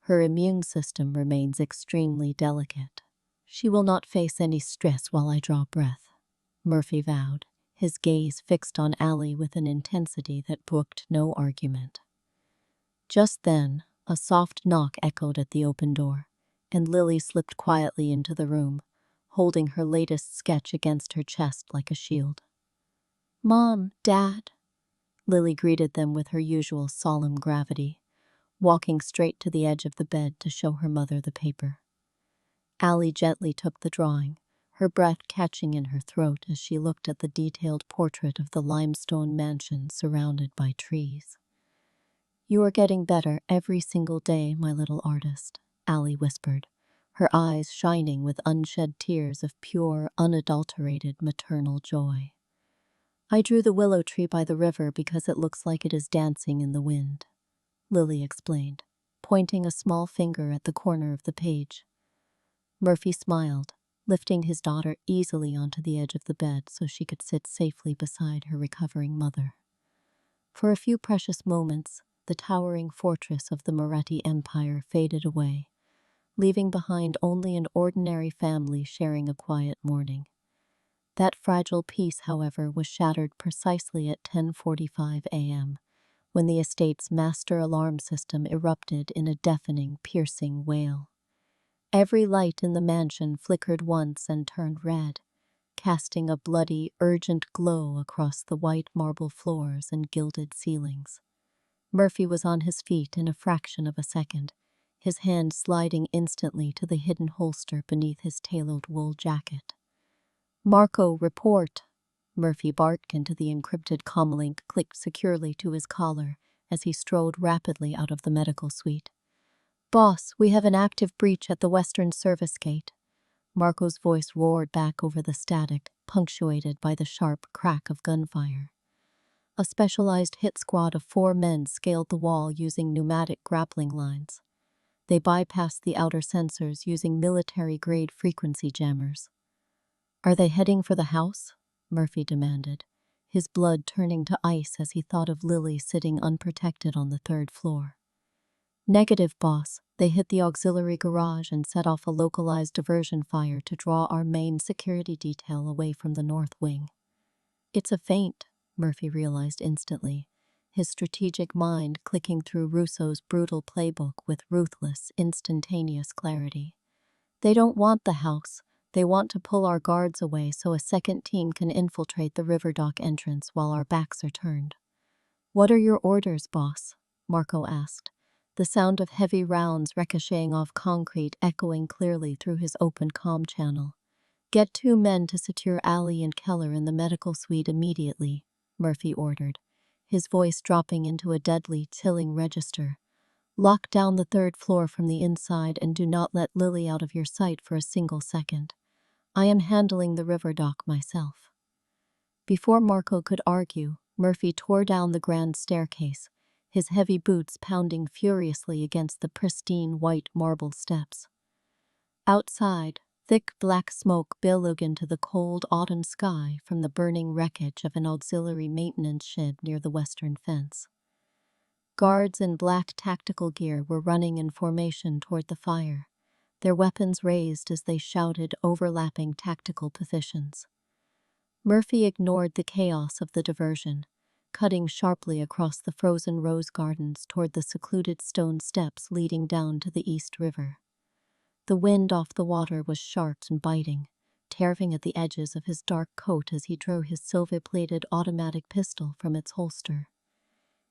Her immune system remains extremely delicate." "She will not face any stress while I draw breath," Murphy vowed, his gaze fixed on Allie with an intensity that brooked no argument. Just then, a soft knock echoed at the open door, and Lily slipped quietly into the room, holding her latest sketch against her chest like a shield. "Mom, Dad," Lily greeted them with her usual solemn gravity, walking straight to the edge of the bed to show her mother the paper. Allie gently took the drawing, her breath catching in her throat as she looked at the detailed portrait of the limestone mansion surrounded by trees. "You are getting better every single day, my little artist," Allie whispered, her eyes shining with unshed tears of pure, unadulterated maternal joy. "I drew the willow tree by the river because it looks like it is dancing in the wind," Lily explained, pointing a small finger at the corner of the page. Murphy smiled, lifting his daughter easily onto the edge of the bed so she could sit safely beside her recovering mother. For a few precious moments, the towering fortress of the Moretti Empire faded away, leaving behind only an ordinary family sharing a quiet morning. That fragile peace, however, was shattered precisely at 10:45 a.m., when the estate's master alarm system erupted in a deafening, piercing wail. Every light in the mansion flickered once and turned red, casting a bloody, urgent glow across the white marble floors and gilded ceilings. Murphy was on his feet in a fraction of a second, his hand sliding instantly to the hidden holster beneath his tailored wool jacket. "Marco, report!" Murphy barked into the encrypted comlink clicked securely to his collar as he strode rapidly out of the medical suite. "Boss, we have an active breach at the western service gate." Marco's voice roared back over the static, punctuated by the sharp crack of gunfire. A specialized hit squad of 4 men scaled the wall using pneumatic grappling lines. They bypassed the outer sensors using military-grade frequency jammers. "Are they heading for the house?" Murphy demanded, his blood turning to ice as he thought of Lily sitting unprotected on the 3rd floor. "Negative, boss. They hit the auxiliary garage and set off a localized diversion fire to draw our main security detail away from the north wing." "It's a feint," Murphy realized instantly, his strategic mind clicking through Russo's brutal playbook with ruthless, instantaneous clarity. "They don't want the house. They want to pull our guards away so a second team can infiltrate the river dock entrance while our backs are turned." "What are your orders, boss?" Marco asked, the sound of heavy rounds ricocheting off concrete echoing clearly through his open comm channel. "Get 2 men to secure Allie and Keller in the medical suite immediately," Murphy ordered, his voice dropping into a deadly, chilling register. "Lock down the 3rd floor from the inside and do not let Lily out of your sight for a single second. I am handling the river dock myself." Before Marco could argue, Murphy tore down the grand staircase, his heavy boots pounding furiously against the pristine white marble steps. Outside, thick black smoke billowed into the cold autumn sky from the burning wreckage of an auxiliary maintenance shed near the western fence. Guards in black tactical gear were running in formation toward the fire, their weapons raised as they shouted overlapping tactical positions. Murphy ignored the chaos of the diversion, cutting sharply across the frozen rose gardens toward the secluded stone steps leading down to the East River. The wind off the water was sharp and biting, tearing at the edges of his dark coat as he drew his silver-plated automatic pistol from its holster.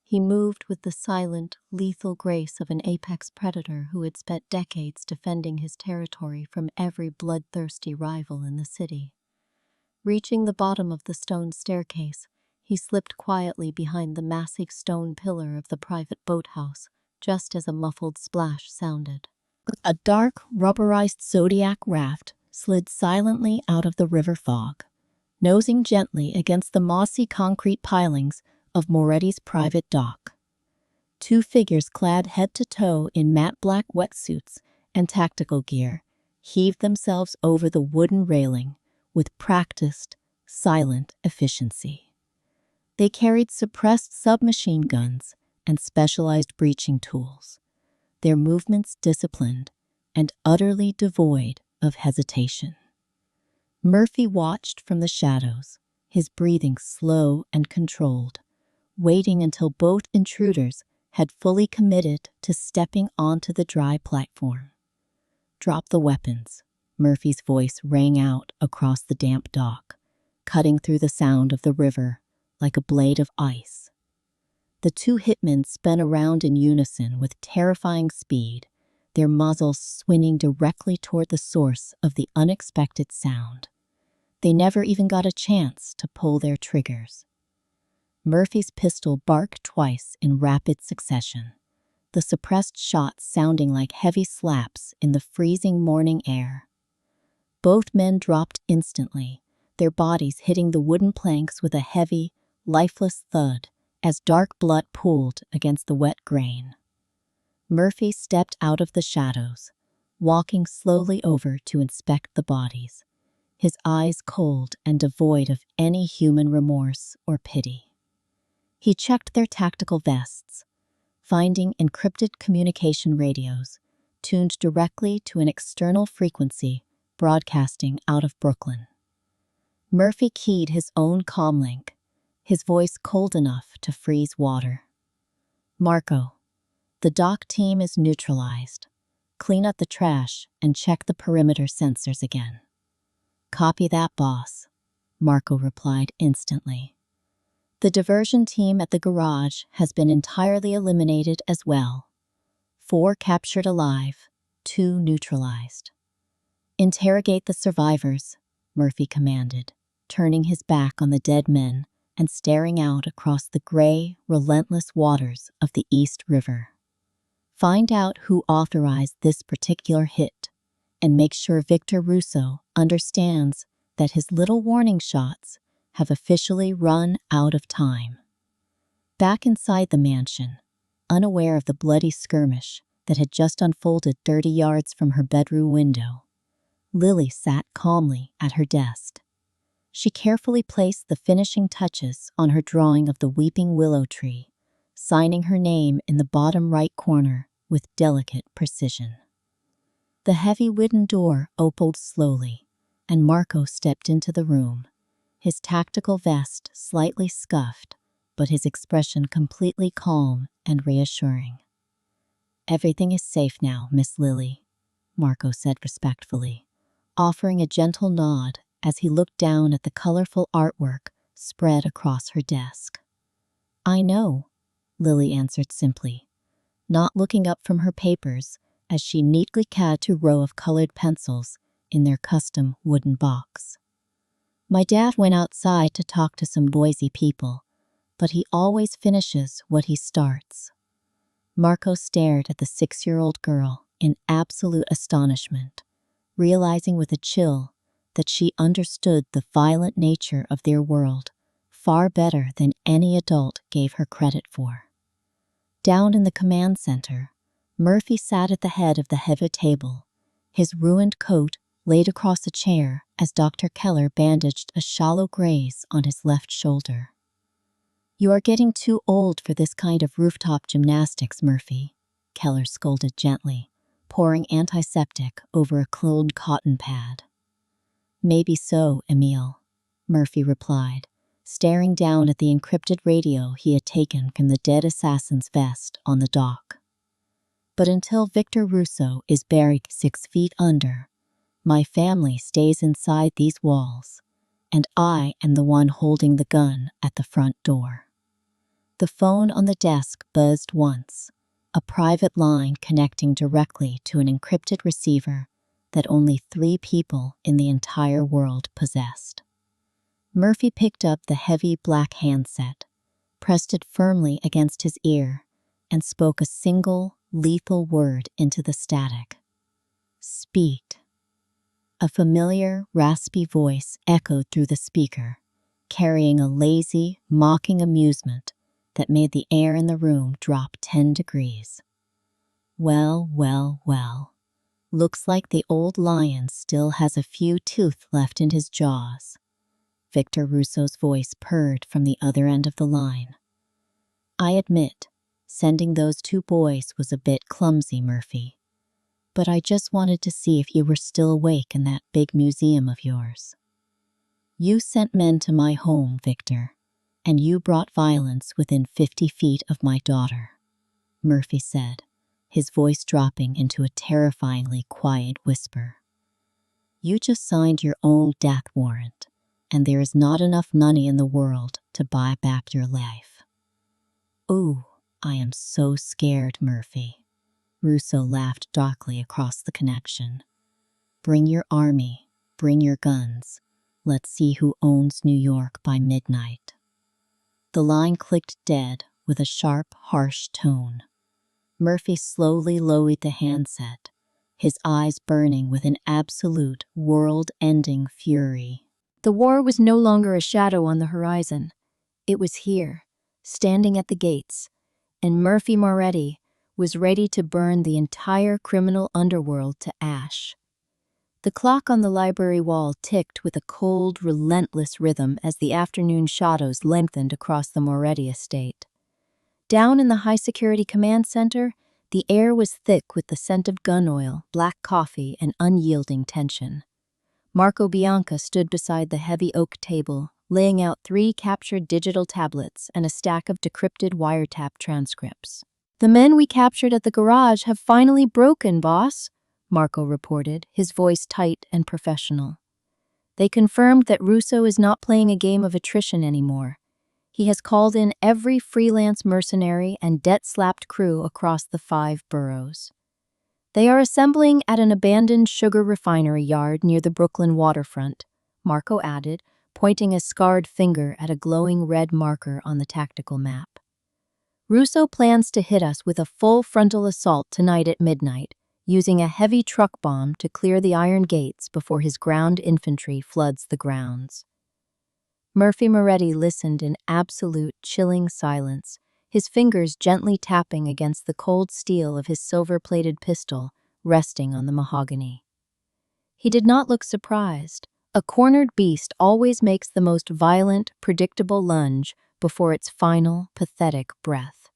He moved with the silent, lethal grace of an apex predator who had spent decades defending his territory from every bloodthirsty rival in the city. Reaching the bottom of the stone staircase, he slipped quietly behind the massive stone pillar of the private boathouse, just as a muffled splash sounded. A dark, rubberized Zodiac raft slid silently out of the river fog, nosing gently against the mossy concrete pilings of Moretti's private dock. 2 figures clad head to toe in matte black wetsuits and tactical gear heaved themselves over the wooden railing with practiced, silent efficiency. They carried suppressed submachine guns and specialized breaching tools, their movements disciplined and utterly devoid of hesitation. Murphy watched from the shadows, his breathing slow and controlled, waiting until both intruders had fully committed to stepping onto the dry platform. "Drop the weapons," Murphy's voice rang out across the damp dock, cutting through the sound of the river like a blade of ice. The 2 hitmen spun around in unison with terrifying speed, their muzzles swinging directly toward the source of the unexpected sound. They never even got a chance to pull their triggers. Murphy's pistol barked twice in rapid succession, the suppressed shots sounding like heavy slaps in the freezing morning air. Both men dropped instantly, their bodies hitting the wooden planks with a heavy, lifeless thud as dark blood pooled against the wet grain. Murphy stepped out of the shadows, walking slowly over to inspect the bodies, his eyes cold and devoid of any human remorse or pity. He checked their tactical vests, finding encrypted communication radios tuned directly to an external frequency broadcasting out of Brooklyn. Murphy keyed his own comlink, his voice cold enough to freeze water. "Marco, the dock team is neutralized. Clean up the trash and check the perimeter sensors again." "Copy that, boss," Marco replied instantly. "The diversion team at the garage has been entirely eliminated as well. 4 captured alive, 2 neutralized." "Interrogate the survivors," Murphy commanded, turning his back on the dead men and staring out across the gray, relentless waters of the East River. "Find out who authorized this particular hit, and make sure Victor Russo understands that his little warning shots have officially run out of time." Back inside the mansion, unaware of the bloody skirmish that had just unfolded 30 yards from her bedroom window, Lily sat calmly at her desk. She carefully placed the finishing touches on her drawing of the weeping willow tree, signing her name in the bottom right corner with delicate precision. The heavy wooden door opened slowly, and Marco stepped into the room, his tactical vest slightly scuffed, but his expression completely calm and reassuring. "Everything is safe now, Miss Lily," Marco said respectfully, offering a gentle nod as he looked down at the colorful artwork spread across her desk. "I know," Lily answered simply, not looking up from her papers as she neatly capped 2 rows of colored pencils in their custom wooden box. "My dad went outside to talk to some Boise people, but he always finishes what he starts." Marco stared at the 6-year-old girl in absolute astonishment, realizing with a chill that she understood the violent nature of their world far better than any adult gave her credit for. Down in the command center, Murphy sat at the head of the heavy table, his ruined coat laid across a chair as Dr. Keller bandaged a shallow graze on his left shoulder. "You are getting too old for this kind of rooftop gymnastics, Murphy," Keller scolded gently, pouring antiseptic over a cloned cotton pad. "Maybe so, Emile," Murphy replied, staring down at the encrypted radio he had taken from the dead assassin's vest on the dock. "But until Victor Russo is buried 6 feet under, my family stays inside these walls, and I am the one holding the gun at the front door." The phone on the desk buzzed once, a private line connecting directly to an encrypted receiver that only 3 people in the entire world possessed. Murphy picked up the heavy black handset, pressed it firmly against his ear, and spoke a single, lethal word into the static. "Speak." A familiar, raspy voice echoed through the speaker, carrying a lazy, mocking amusement that made the air in the room drop 10 degrees. "Well, well, well. Looks like the old lion still has a few teeth left in his jaws." Victor Russo's voice purred from the other end of the line. "I admit, sending those 2 boys was a bit clumsy, Murphy. But I just wanted to see if you were still awake in that big museum of yours. You sent men to my home, Victor, and you brought violence within 50 feet of my daughter," Murphy said, his voice dropping into a terrifyingly quiet whisper. "You just signed your own death warrant, and there is not enough money in the world to buy back your life." "Ooh, I am so scared, Murphy," Russo laughed darkly across the connection. Bring your army, bring your guns. Let's see who owns New York by midnight. The line clicked dead with a sharp, harsh tone. Murphy slowly lowered the handset, his eyes burning with an absolute, world-ending fury. The war was no longer a shadow on the horizon. It was here, standing at the gates, and Murphy Moretti was ready to burn the entire criminal underworld to ash. The clock on the library wall ticked with a cold, relentless rhythm as the afternoon shadows lengthened across the Moretti estate. Down in the high-security command center, the air was thick with the scent of gun oil, black coffee, and unyielding tension. Marco Bianca stood beside the heavy oak table, laying out 3 captured digital tablets and a stack of decrypted wiretap transcripts. "The men we captured at the garage have finally broken, boss," Marco reported, his voice tight and professional. "They confirmed that Russo is not playing a game of attrition anymore. He has called in every freelance mercenary and debt-slapped crew across the 5 boroughs. They are assembling at an abandoned sugar refinery yard near the Brooklyn waterfront," Marco added, pointing a scarred finger at a glowing red marker on the tactical map. "Russo plans to hit us with a full frontal assault tonight at midnight, using a heavy truck bomb to clear the iron gates before his ground infantry floods the grounds." Murphy Moretti listened in absolute, chilling silence, his fingers gently tapping against the cold steel of his silver-plated pistol resting on the mahogany. He did not look surprised. A cornered beast always makes the most violent, predictable lunge before its final, pathetic breath.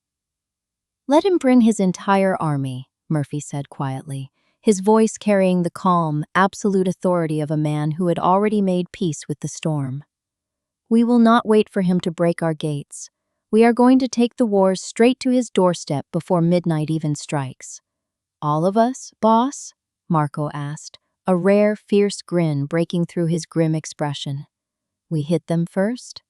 "Let him bring his entire army," Murphy said quietly, his voice carrying the calm, absolute authority of a man who had already made peace with the storm. "We will not wait for him to break our gates. We are going to take the wars straight to his doorstep before midnight even strikes." "All of us, boss?" Marco asked, a rare, fierce grin breaking through his grim expression. "We hit them first?"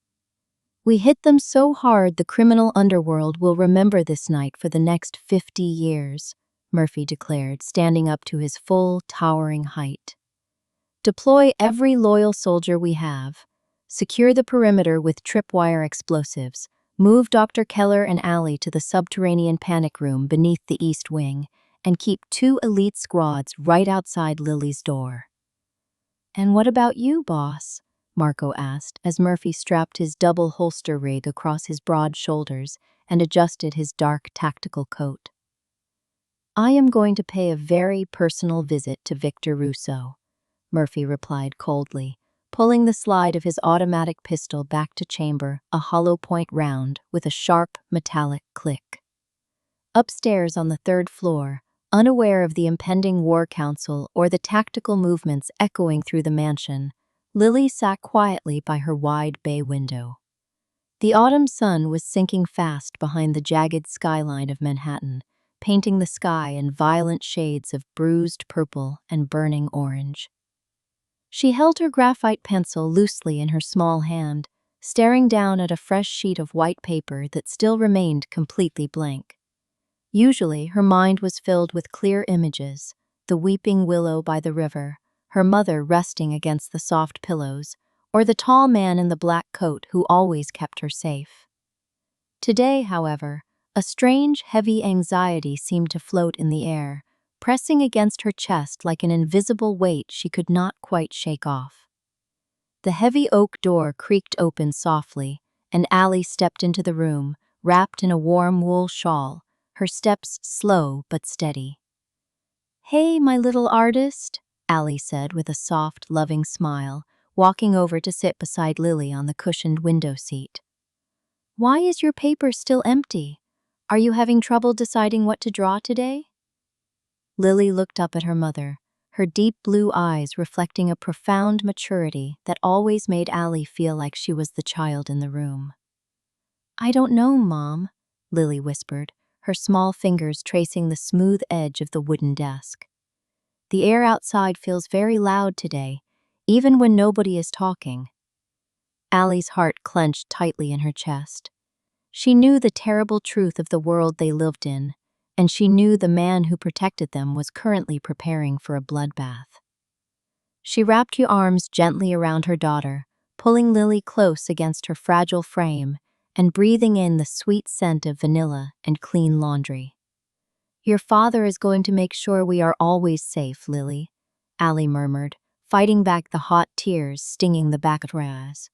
"We hit them so hard the criminal underworld will remember this night for the next 50 years, Murphy declared, standing up to his full, towering height. "Deploy every loyal soldier we have. Secure the perimeter with tripwire explosives. Move Dr. Keller and Allie to the subterranean panic room beneath the East Wing, and keep 2 elite squads right outside Lily's door." "And what about you, boss?" Marco asked as Murphy strapped his double holster rig across his broad shoulders and adjusted his dark tactical coat. "I am going to pay a very personal visit to Victor Russo," Murphy replied coldly, pulling the slide of his automatic pistol back to chamber, a hollow point round, with a sharp, metallic click. Upstairs on the 3rd floor, unaware of the impending war council or the tactical movements echoing through the mansion, Lily sat quietly by her wide bay window. The autumn sun was sinking fast behind the jagged skyline of Manhattan, painting the sky in violent shades of bruised purple and burning orange. She held her graphite pencil loosely in her small hand, staring down at a fresh sheet of white paper that still remained completely blank. Usually, her mind was filled with clear images: the weeping willow by the river, her mother resting against the soft pillows, or the tall man in the black coat who always kept her safe. Today, however, a strange, heavy anxiety seemed to float in the air, pressing against her chest like an invisible weight she could not quite shake off. The heavy oak door creaked open softly, and Allie stepped into the room, wrapped in a warm wool shawl, her steps slow but steady. "Hey, my little artist," Allie said with a soft, loving smile, walking over to sit beside Lily on the cushioned window seat. "Why is your paper still empty? Are you having trouble deciding what to draw today?" Lily looked up at her mother, her deep blue eyes reflecting a profound maturity that always made Allie feel like she was the child in the room. "I don't know, Mom," Lily whispered, her small fingers tracing the smooth edge of the wooden desk. "The air outside feels very loud today, even when nobody is talking." Allie's heart clenched tightly in her chest. She knew the terrible truth of the world they lived in, and she knew the man who protected them was currently preparing for a bloodbath. She wrapped her arms gently around her daughter, pulling Lily close against her fragile frame and breathing in the sweet scent of vanilla and clean laundry. "Your father is going to make sure we are always safe, Lily," Allie murmured, fighting back the hot tears stinging the back of her eyes.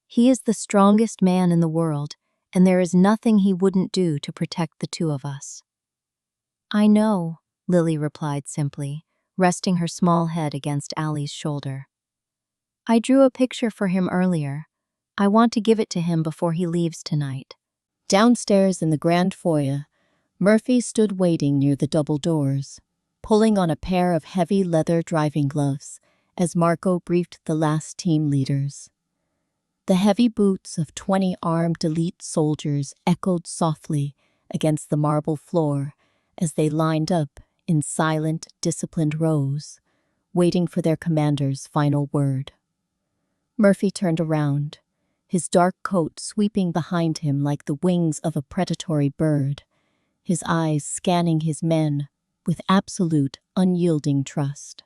"He is the strongest man in the world, and there is nothing he wouldn't do to protect the two of us." "I know," Lily replied simply, resting her small head against Allie's shoulder. "I drew a picture for him earlier. I want to give it to him before he leaves tonight." Downstairs in the grand foyer, Murphy stood waiting near the double doors, pulling on a pair of heavy leather driving gloves as Marco briefed the last team leaders. The heavy boots of 20 armed elite soldiers echoed softly against the marble floor as they lined up in silent, disciplined rows, waiting for their commander's final word. Murphy turned around, his dark coat sweeping behind him like the wings of a predatory bird, his eyes scanning his men with absolute, unyielding trust.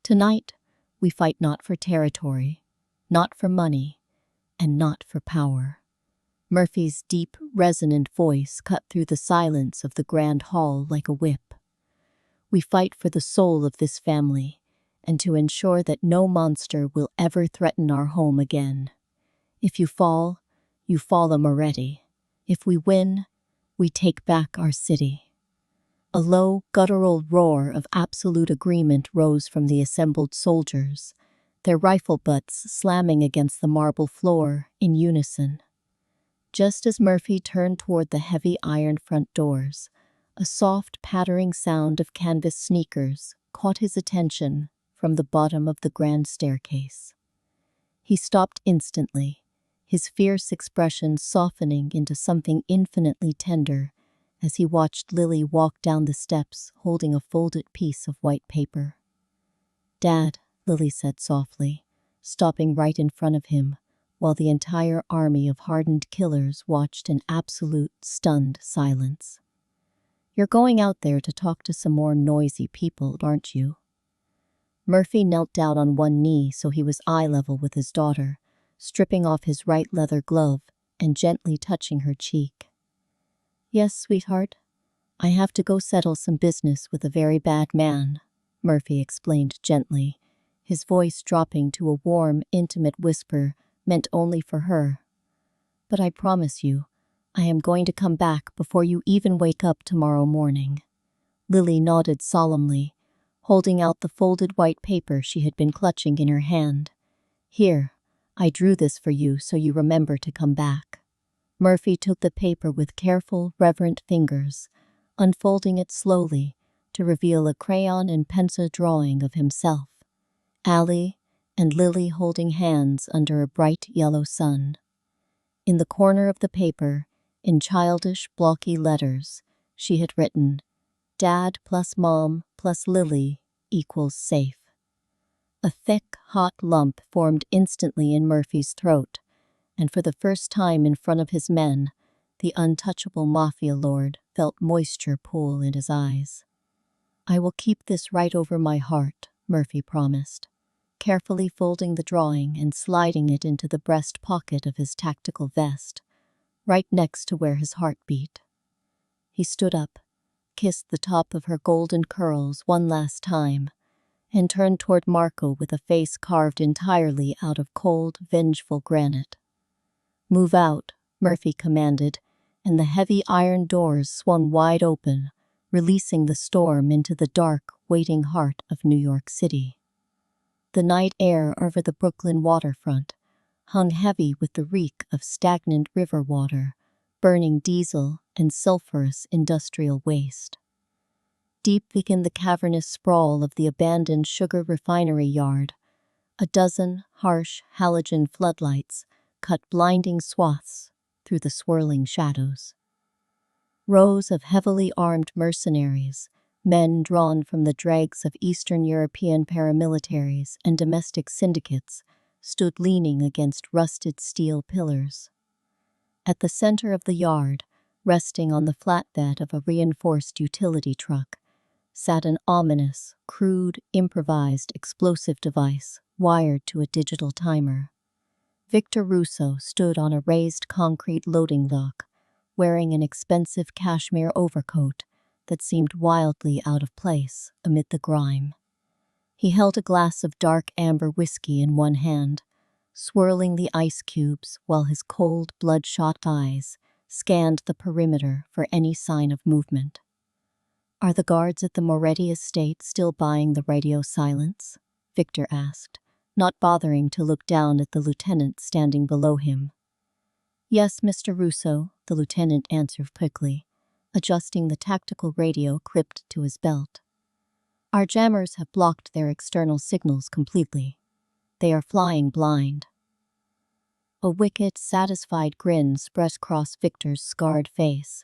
"Tonight, we fight not for territory, not for money, and not for power." Murphy's deep, resonant voice cut through the silence of the grand hall like a whip. "We fight for the soul of this family, and to ensure that no monster will ever threaten our home again. If you fall a Moretti. If we win, we take back our city." A low, guttural roar of absolute agreement rose from the assembled soldiers, their rifle butts slamming against the marble floor in unison. Just as Murphy turned toward the heavy iron front doors, a soft, pattering sound of canvas sneakers caught his attention from the bottom of the grand staircase. He stopped instantly, his fierce expression softening into something infinitely tender as he watched Lily walk down the steps holding a folded piece of white paper. "Dad," Lily said softly, stopping right in front of him, while the entire army of hardened killers watched in absolute, stunned silence. "You're going out there to talk to some more noisy people, aren't you?" Murphy knelt down on one knee so he was eye level with his daughter, stripping off his right leather glove and gently touching her cheek. "Yes, sweetheart. I have to go settle some business with a very bad man," Murphy explained gently, his voice dropping to a warm, intimate whisper meant only for her. "But I promise you, I am going to come back before you even wake up tomorrow morning." Lily nodded solemnly, holding out the folded white paper she had been clutching in her hand. "Here, I drew this for you so you remember to come back." Murphy took the paper with careful, reverent fingers, unfolding it slowly to reveal a crayon and pencil drawing of himself, Allie, and Lily holding hands under a bright yellow sun. In the corner of the paper, in childish, blocky letters, she had written, "Dad plus Mom plus Lily equals safe." A thick, hot lump formed instantly in Murphy's throat, and for the first time in front of his men, the untouchable Mafia lord felt moisture pool in his eyes. "I will keep this right over my heart," Murphy promised, carefully folding the drawing and sliding it into the breast pocket of his tactical vest, right next to where his heart beat. He stood up, kissed the top of her golden curls one last time, and turned toward Marco with a face carved entirely out of cold, vengeful granite. "Move out," Murphy commanded, and the heavy iron doors swung wide open, releasing the storm into the dark, waiting heart of New York City. The night air over the Brooklyn waterfront hung heavy with the reek of stagnant river water, burning diesel and sulfurous industrial waste. Deep within the cavernous sprawl of the abandoned sugar refinery yard, a dozen harsh halogen floodlights cut blinding swaths through the swirling shadows. Rows of heavily armed mercenaries, men drawn from the dregs of Eastern European paramilitaries and domestic syndicates, stood leaning against rusted steel pillars. At the center of the yard, Resting on the flatbed of a reinforced utility truck sat an ominous, crude, improvised explosive device wired to a digital timer. Victor Russo stood on a raised concrete loading dock, wearing an expensive cashmere overcoat that seemed wildly out of place amid the grime. He held a glass of dark amber whiskey in one hand, swirling the ice cubes while his cold, bloodshot eyes scanned the perimeter for any sign of movement. "Are the guards at the Moretti estate still buying the radio silence?" Victor asked, not bothering to look down at the lieutenant standing below him. "Yes, Mr. Russo," the lieutenant answered quickly, adjusting the tactical radio clipped to his belt. "Our jammers have blocked their external signals completely. They are flying blind." A wicked, satisfied grin spread across Victor's scarred face,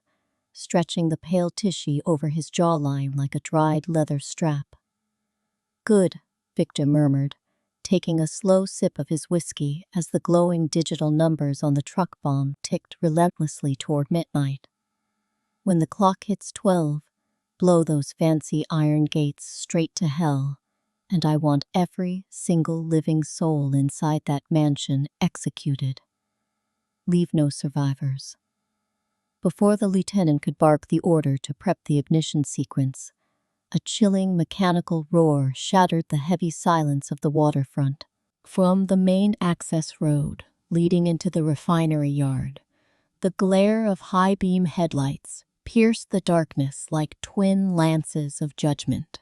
stretching the pale tissue over his jawline like a dried leather strap. "Good," Victor murmured, taking a slow sip of his whiskey as the glowing digital numbers on the truck bomb ticked relentlessly toward midnight. "When the clock hits 12, blow those fancy iron gates straight to hell, and I want every single living soul inside that mansion executed. Leave no survivors." Before the lieutenant could bark the order to prep the ignition sequence, a chilling mechanical roar shattered the heavy silence of the waterfront. From the main access road leading into the refinery yard, the glare of high-beam headlights pierced the darkness like twin lances of judgment.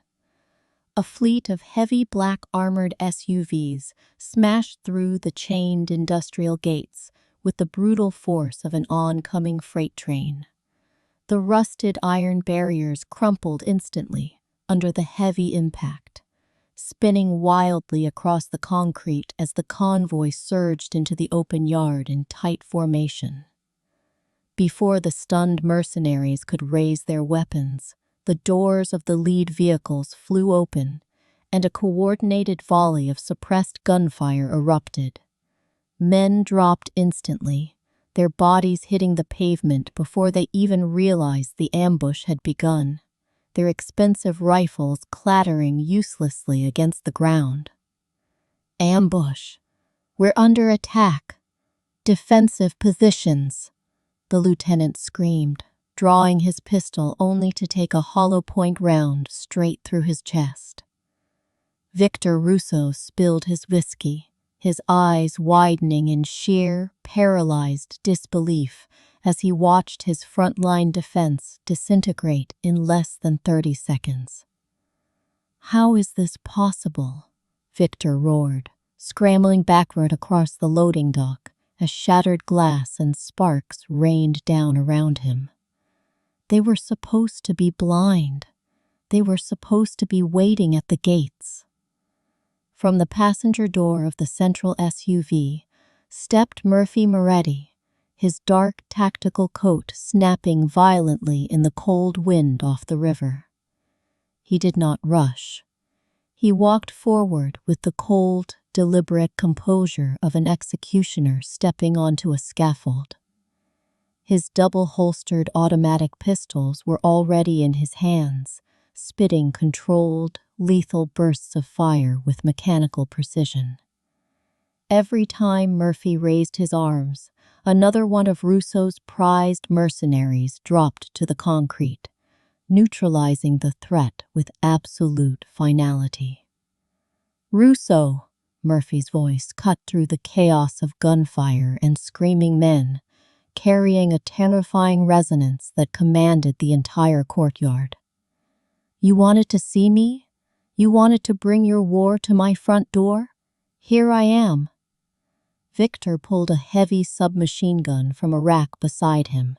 A fleet of heavy black armored SUVs smashed through the chained industrial gates with the brutal force of an oncoming freight train. The rusted iron barriers crumpled instantly under the heavy impact, spinning wildly across the concrete as the convoy surged into the open yard in tight formation. Before the stunned mercenaries could raise their weapons, the doors of the lead vehicles flew open, and a coordinated volley of suppressed gunfire erupted. Men dropped instantly, their bodies hitting the pavement before they even realized the ambush had begun, their expensive rifles clattering uselessly against the ground. "Ambush! We're under attack! Defensive positions!" the lieutenant screamed, drawing his pistol only to take a hollow point round straight through his chest. Victor Russo spilled his whiskey, his eyes widening in sheer, paralyzed disbelief as he watched his frontline defense disintegrate in less than 30 seconds. "How is this possible?" Victor roared, scrambling backward across the loading dock as shattered glass and sparks rained down around him. They were supposed to be blind. They were supposed to be waiting at the gates. From the passenger door of the central SUV stepped Murphy Moretti, his dark tactical coat snapping violently in the cold wind off the river. He did not rush. He walked forward with the cold, deliberate composure of an executioner stepping onto a scaffold. His double-holstered automatic pistols were already in his hands, spitting controlled, lethal bursts of fire with mechanical precision. Every time Murphy raised his arms, another one of Russo's prized mercenaries dropped to the concrete, neutralizing the threat with absolute finality. "Russo!" Murphy's voice cut through the chaos of gunfire and screaming men, carrying a terrifying resonance that commanded the entire courtyard. "You wanted to see me? You wanted to bring your war to my front door? Here I am." Victor pulled a heavy submachine gun from a rack beside him,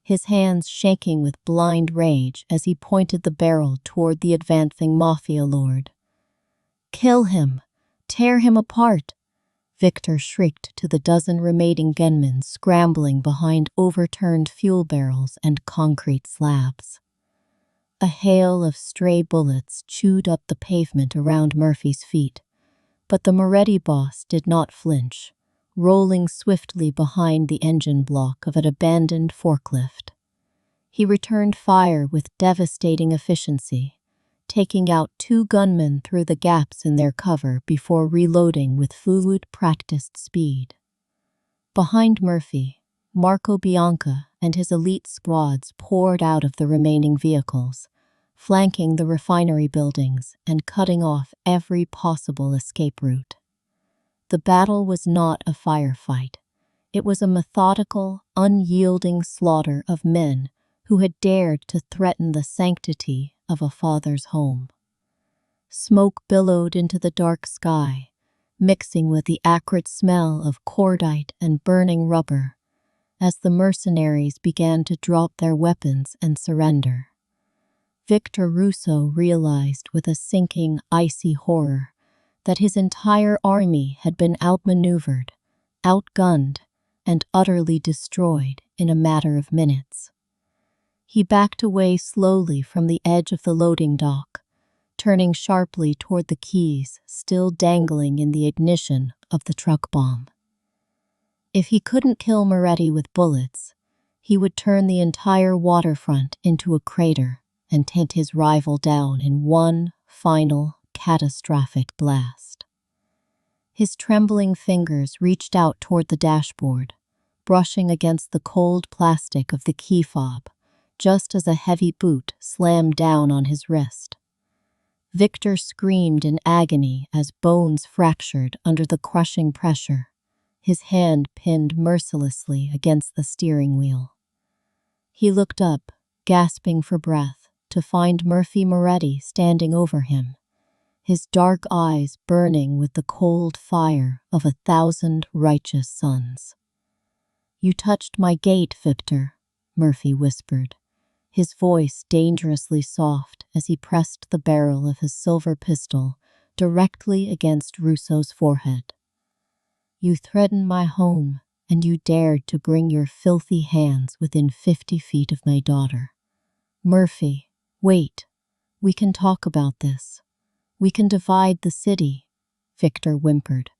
his hands shaking with blind rage as he pointed the barrel toward the advancing Mafia lord. "Kill him! Tear him apart!" Victor shrieked to the dozen remaining gunmen scrambling behind overturned fuel barrels and concrete slabs. A hail of stray bullets chewed up the pavement around Murphy's feet, but the Moretti boss did not flinch, rolling swiftly behind the engine block of an abandoned forklift. He returned fire with devastating efficiency, taking out 2 gunmen through the gaps in their cover before reloading with fluid-practiced speed. Behind Murphy, Marco Bianca and his elite squads poured out of the remaining vehicles, flanking the refinery buildings and cutting off every possible escape route. The battle was not a firefight. It was a methodical, unyielding slaughter of men who had dared to threaten the sanctity of a father's home. Smoke billowed into the dark sky, mixing with the acrid smell of cordite and burning rubber, as the mercenaries began to drop their weapons and surrender. Victor Russo realized with a sinking, icy horror that his entire army had been outmaneuvered, outgunned, and utterly destroyed in a matter of minutes. He backed away slowly from the edge of the loading dock, turning sharply toward the keys still dangling in the ignition of the truck bomb. If he couldn't kill Moretti with bullets, he would turn the entire waterfront into a crater and take his rival down in one final, catastrophic blast. His trembling fingers reached out toward the dashboard, brushing against the cold plastic of the key fob, just as a heavy boot slammed down on his wrist. Victor screamed in agony as bones fractured under the crushing pressure, his hand pinned mercilessly against the steering wheel. He looked up, gasping for breath, to find Murphy Moretti standing over him, his dark eyes burning with the cold fire of 1,000 righteous suns. "You touched my gate, Victor," Murphy whispered, his voice dangerously soft as he pressed the barrel of his silver pistol directly against Russo's forehead. "You threatened my home, and you dared to bring your filthy hands within 50 feet of my daughter. Murphy, wait. We can talk about this. We can divide the city," Victor whimpered,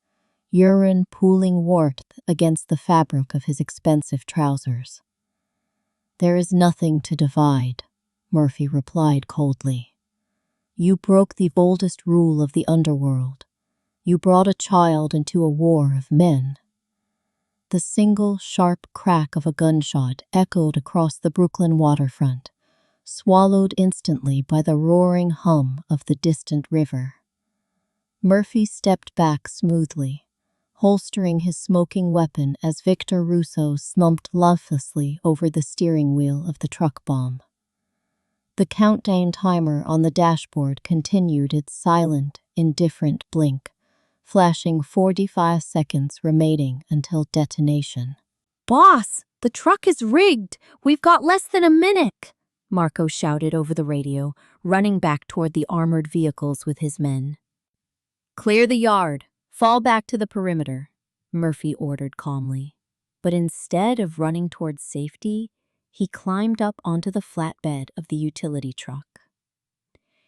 urine pooling warmth against the fabric of his expensive trousers. "There is nothing to divide," Murphy replied coldly. "You broke the oldest rule of the underworld. You brought a child into a war of men." The single sharp crack of a gunshot echoed across the Brooklyn waterfront, swallowed instantly by the roaring hum of the distant river. Murphy stepped back smoothly, holstering his smoking weapon as Victor Russo slumped lifelessly over the steering wheel of the truck bomb. The countdown timer on the dashboard continued its silent, indifferent blink, flashing 45 seconds remaining until detonation. "Boss, the truck is rigged! We've got less than a minute!" Marco shouted over the radio, running back toward the armored vehicles with his men. "Clear the yard. Fall back to the perimeter," Murphy ordered calmly. But instead of running towards safety, he climbed up onto the flatbed of the utility truck.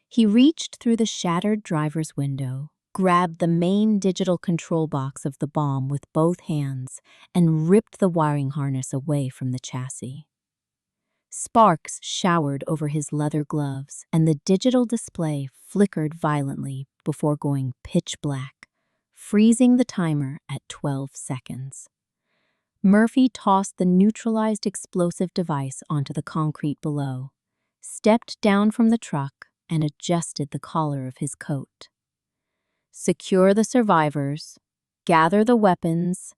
He reached through the shattered driver's window, grabbed the main digital control box of the bomb with both hands, and ripped the wiring harness away from the chassis. Sparks showered over his leather gloves, and the digital display flickered violently before going pitch black, freezing the timer at 12 seconds. Murphy tossed the neutralized explosive device onto the concrete below, stepped down from the truck, and adjusted the collar of his coat. "Secure the survivors, gather the weapons,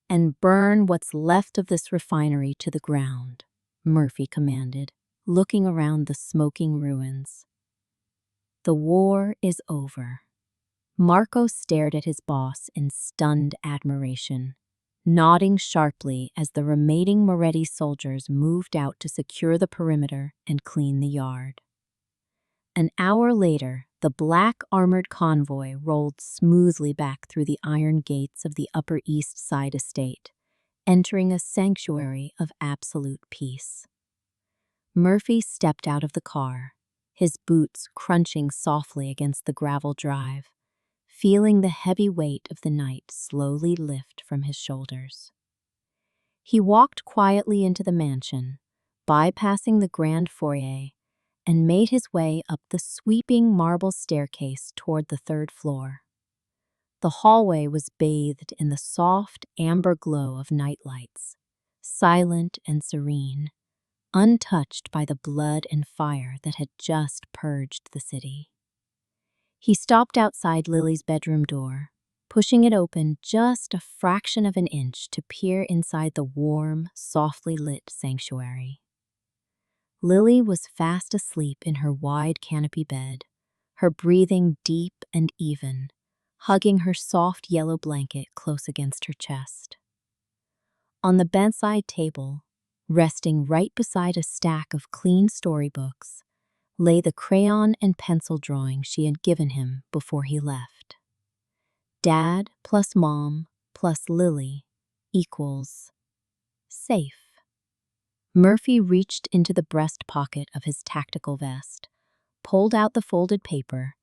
and burn what's left of this refinery to the ground," Murphy commanded, looking around the smoking ruins. "The war is over." Marco stared at his boss in stunned admiration, nodding sharply as the remaining Moretti soldiers moved out to secure the perimeter and clean the yard. An hour later, the black armored convoy rolled smoothly back through the iron gates of the Upper East Side estate, entering a sanctuary of absolute peace. Murphy stepped out of the car, his boots crunching softly against the gravel drive, feeling the heavy weight of the night slowly lift from his shoulders. He walked quietly into the mansion, bypassing the grand foyer, and made his way up the sweeping marble staircase toward the third floor. The hallway was bathed in the soft amber glow of nightlights, silent and serene, untouched by the blood and fire that had just purged the city. He stopped outside Lily's bedroom door, pushing it open just a fraction of an inch to peer inside the warm, softly lit sanctuary. Lily was fast asleep in her wide canopy bed, her breathing deep and even, hugging her soft yellow blanket close against her chest. On the bedside table, resting right beside a stack of clean storybooks, lay the crayon and pencil drawing she had given him before he left. Dad plus Mom plus Lily equals safe. Murphy reached into the breast pocket of his tactical vest, pulled out the folded paper,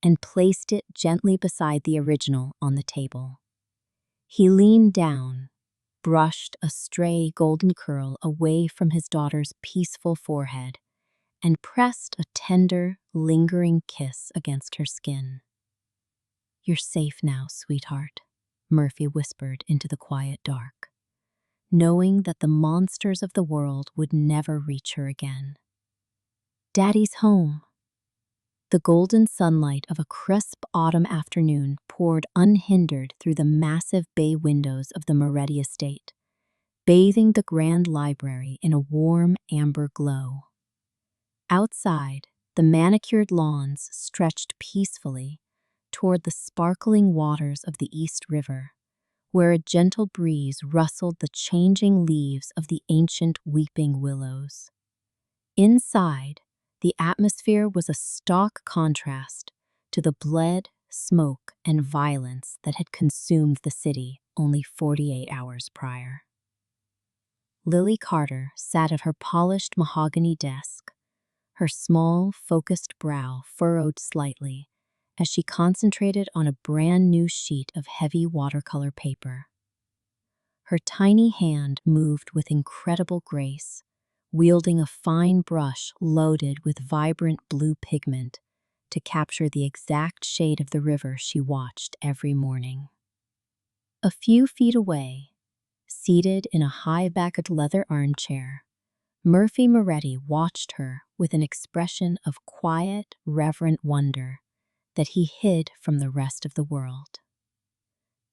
and placed it gently beside the original on the table. He leaned down, brushed a stray golden curl away from his daughter's peaceful forehead, and pressed a tender, lingering kiss against her skin. "You're safe now, sweetheart," Murphy whispered into the quiet dark, knowing that the monsters of the world would never reach her again. "Daddy's home." The golden sunlight of a crisp autumn afternoon poured unhindered through the massive bay windows of the Moretti estate, bathing the grand library in a warm amber glow. Outside, the manicured lawns stretched peacefully toward the sparkling waters of the East River, where a gentle breeze rustled the changing leaves of the ancient weeping willows. Inside, the atmosphere was a stark contrast to the blood, smoke, and violence that had consumed the city only 48 hours prior. Lily Carter sat at her polished mahogany desk, her small, focused brow furrowed slightly as she concentrated on a brand new sheet of heavy watercolor paper. Her tiny hand moved with incredible grace, wielding a fine brush loaded with vibrant blue pigment to capture the exact shade of the river she watched every morning. A few feet away, seated in a high-backed leather armchair, Murphy Moretti watched her with an expression of quiet, reverent wonder that he hid from the rest of the world.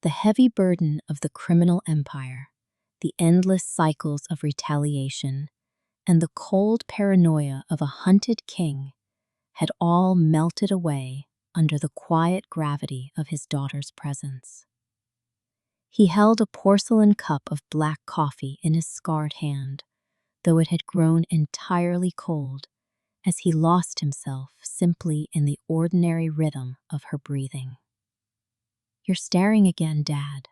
The heavy burden of the criminal empire, the endless cycles of retaliation, and the cold paranoia of a hunted king had all melted away under the quiet gravity of his daughter's presence. He held a porcelain cup of black coffee in his scarred hand, though it had grown entirely cold as he lost himself simply in the ordinary rhythm of her breathing. "You're staring again, Dad,"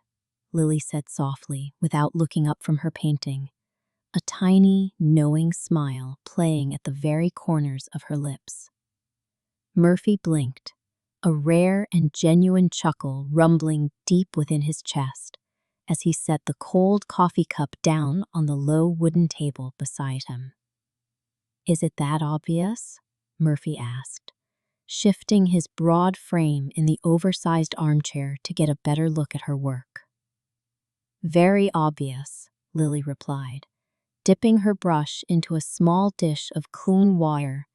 Lily said softly without looking up from her painting, a tiny, knowing smile playing at the very corners of her lips. Murphy blinked, a rare and genuine chuckle rumbling deep within his chest as he set the cold coffee cup down on the low wooden table beside him. "Is it that obvious?" Murphy asked, shifting his broad frame in the oversized armchair to get a better look at her work. "Very obvious," Lily replied, dipping her brush into a small dish of clean wire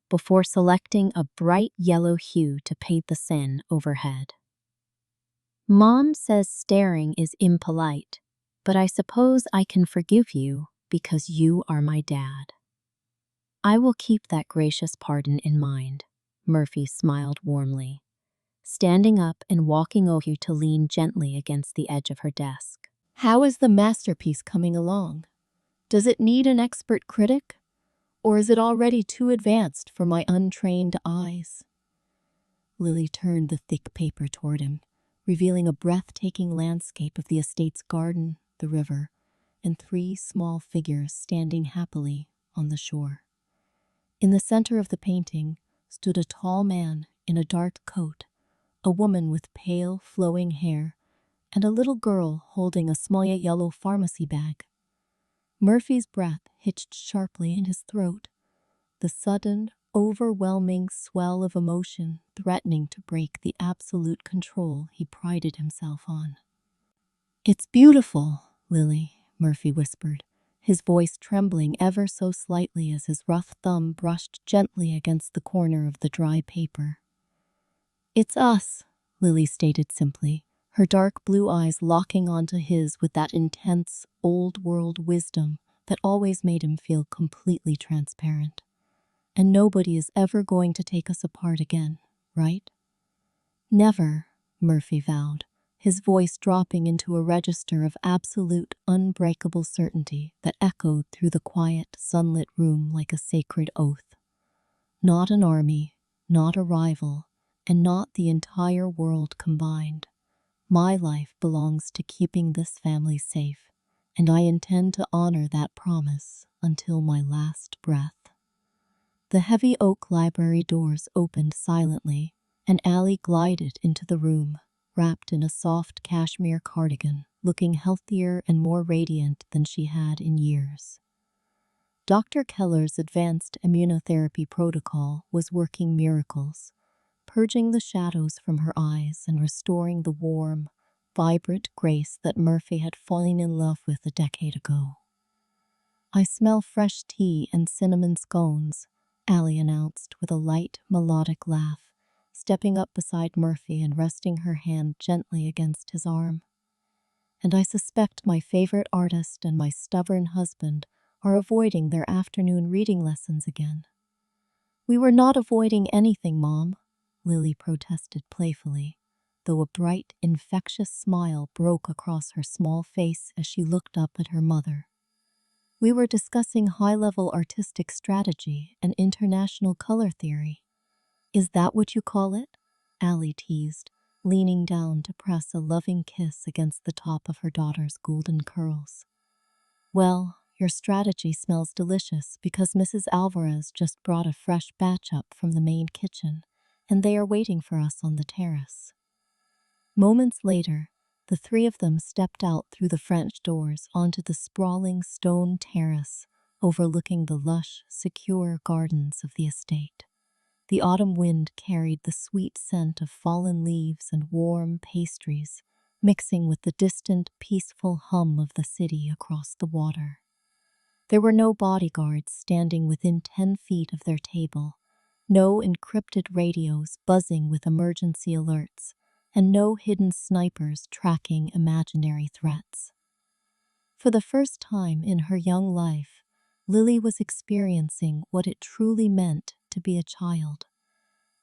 before selecting a bright yellow hue to paint the scene overhead. "Mom says staring is impolite, but I suppose I can forgive you because you are my dad." "I will keep that gracious pardon in mind," Murphy smiled warmly, standing up and walking over to lean gently against the edge of her desk. How is the masterpiece coming along? Does it need an expert critic? Or is it already too advanced for my untrained eyes? Lily turned the thick paper toward him, revealing a breathtaking landscape of the estate's garden, the river, and 3 small figures standing happily on the shore. In the center of the painting stood a tall man in a dark coat, a woman with pale, flowing hair, and a little girl holding a small yellow pharmacy bag. Murphy's breath hitched sharply in his throat, the sudden, overwhelming swell of emotion threatening to break the absolute control he prided himself on. "It's beautiful, Lily," Murphy whispered, his voice trembling ever so slightly as his rough thumb brushed gently against the corner of the dry paper. "It's us," Lily stated simply, her dark blue eyes locking onto his with that intense, old-world wisdom that always made him feel completely transparent. "And nobody is ever going to take us apart again, right?" "Never," Murphy vowed, his voice dropping into a register of absolute, unbreakable certainty that echoed through the quiet, sunlit room like a sacred oath. "Not an army, not a rival, and not the entire world combined. My life belongs to keeping this family safe, and I intend to honor that promise until my last breath." The heavy oak library doors opened silently, and Allie glided into the room, wrapped in a soft cashmere cardigan, looking healthier and more radiant than she had in years. Dr. Keller's advanced immunotherapy protocol was working miracles, purging the shadows from her eyes and restoring the warm, vibrant grace that Murphy had fallen in love with a decade ago. "I smell fresh tea and cinnamon scones," Allie announced with a light, melodic laugh, stepping up beside Murphy and resting her hand gently against his arm. "And I suspect my favorite artist and my stubborn husband are avoiding their afternoon reading lessons again." "We were not avoiding anything, Mom," Lily protested playfully, though a bright, infectious smile broke across her small face as she looked up at her mother. "We were discussing high-level artistic strategy and international color theory." "Is that what you call it?" Allie teased, leaning down to press a loving kiss against the top of her daughter's golden curls. "Well, your strategy smells delicious because Mrs. Alvarez just brought a fresh batch up from the main kitchen, and they are waiting for us on the terrace." Moments later, the three of them stepped out through the French doors onto the sprawling stone terrace overlooking the lush, secure gardens of the estate. The autumn wind carried the sweet scent of fallen leaves and warm pastries, mixing with the distant, peaceful hum of the city across the water. There were no bodyguards standing within 10 feet of their table, no encrypted radios buzzing with emergency alerts, and no hidden snipers tracking imaginary threats. For the first time in her young life, Lily was experiencing what it truly meant to be a child,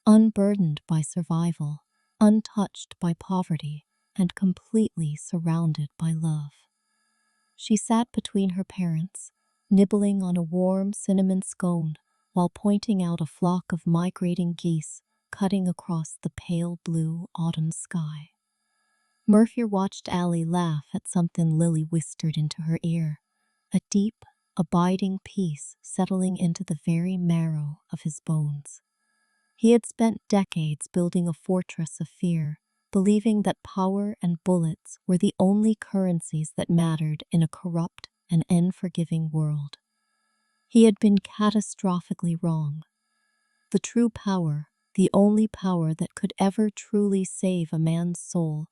unburdened by survival, untouched by poverty, and completely surrounded by love. She sat between her parents, nibbling on a warm cinnamon scone while pointing out a flock of migrating geese cutting across the pale blue autumn sky. Murphy watched Allie laugh at something Lily whispered into her ear, a deep, abiding peace settling into the very marrow of his bones. He had spent decades building a fortress of fear, believing that power and bullets were the only currencies that mattered in a corrupt and unforgiving world. He had been catastrophically wrong. The true power, the only power that could ever truly save a man's soul,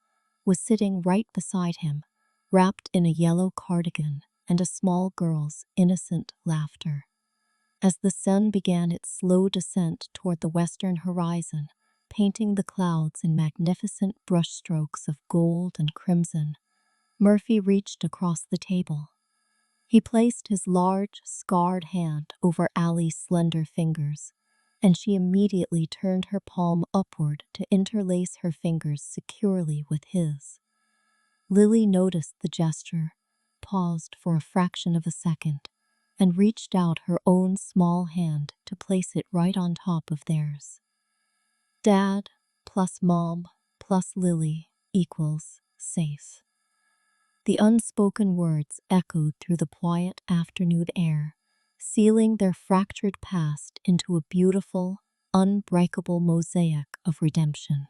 was sitting right beside him, wrapped in a yellow cardigan and a small girl's innocent laughter. As the sun began its slow descent toward the western horizon, painting the clouds in magnificent brushstrokes of gold and crimson, Murphy reached across the table. He placed his large, scarred hand over Allie's slender fingers, and she immediately turned her palm upward to interlace her fingers securely with his. Lily noticed the gesture, paused for a fraction of a second, and reached out her own small hand to place it right on top of theirs. Dad plus Mom plus Lily equals safe. The unspoken words echoed through the quiet afternoon air, sealing their fractured past into a beautiful, unbreakable mosaic of redemption.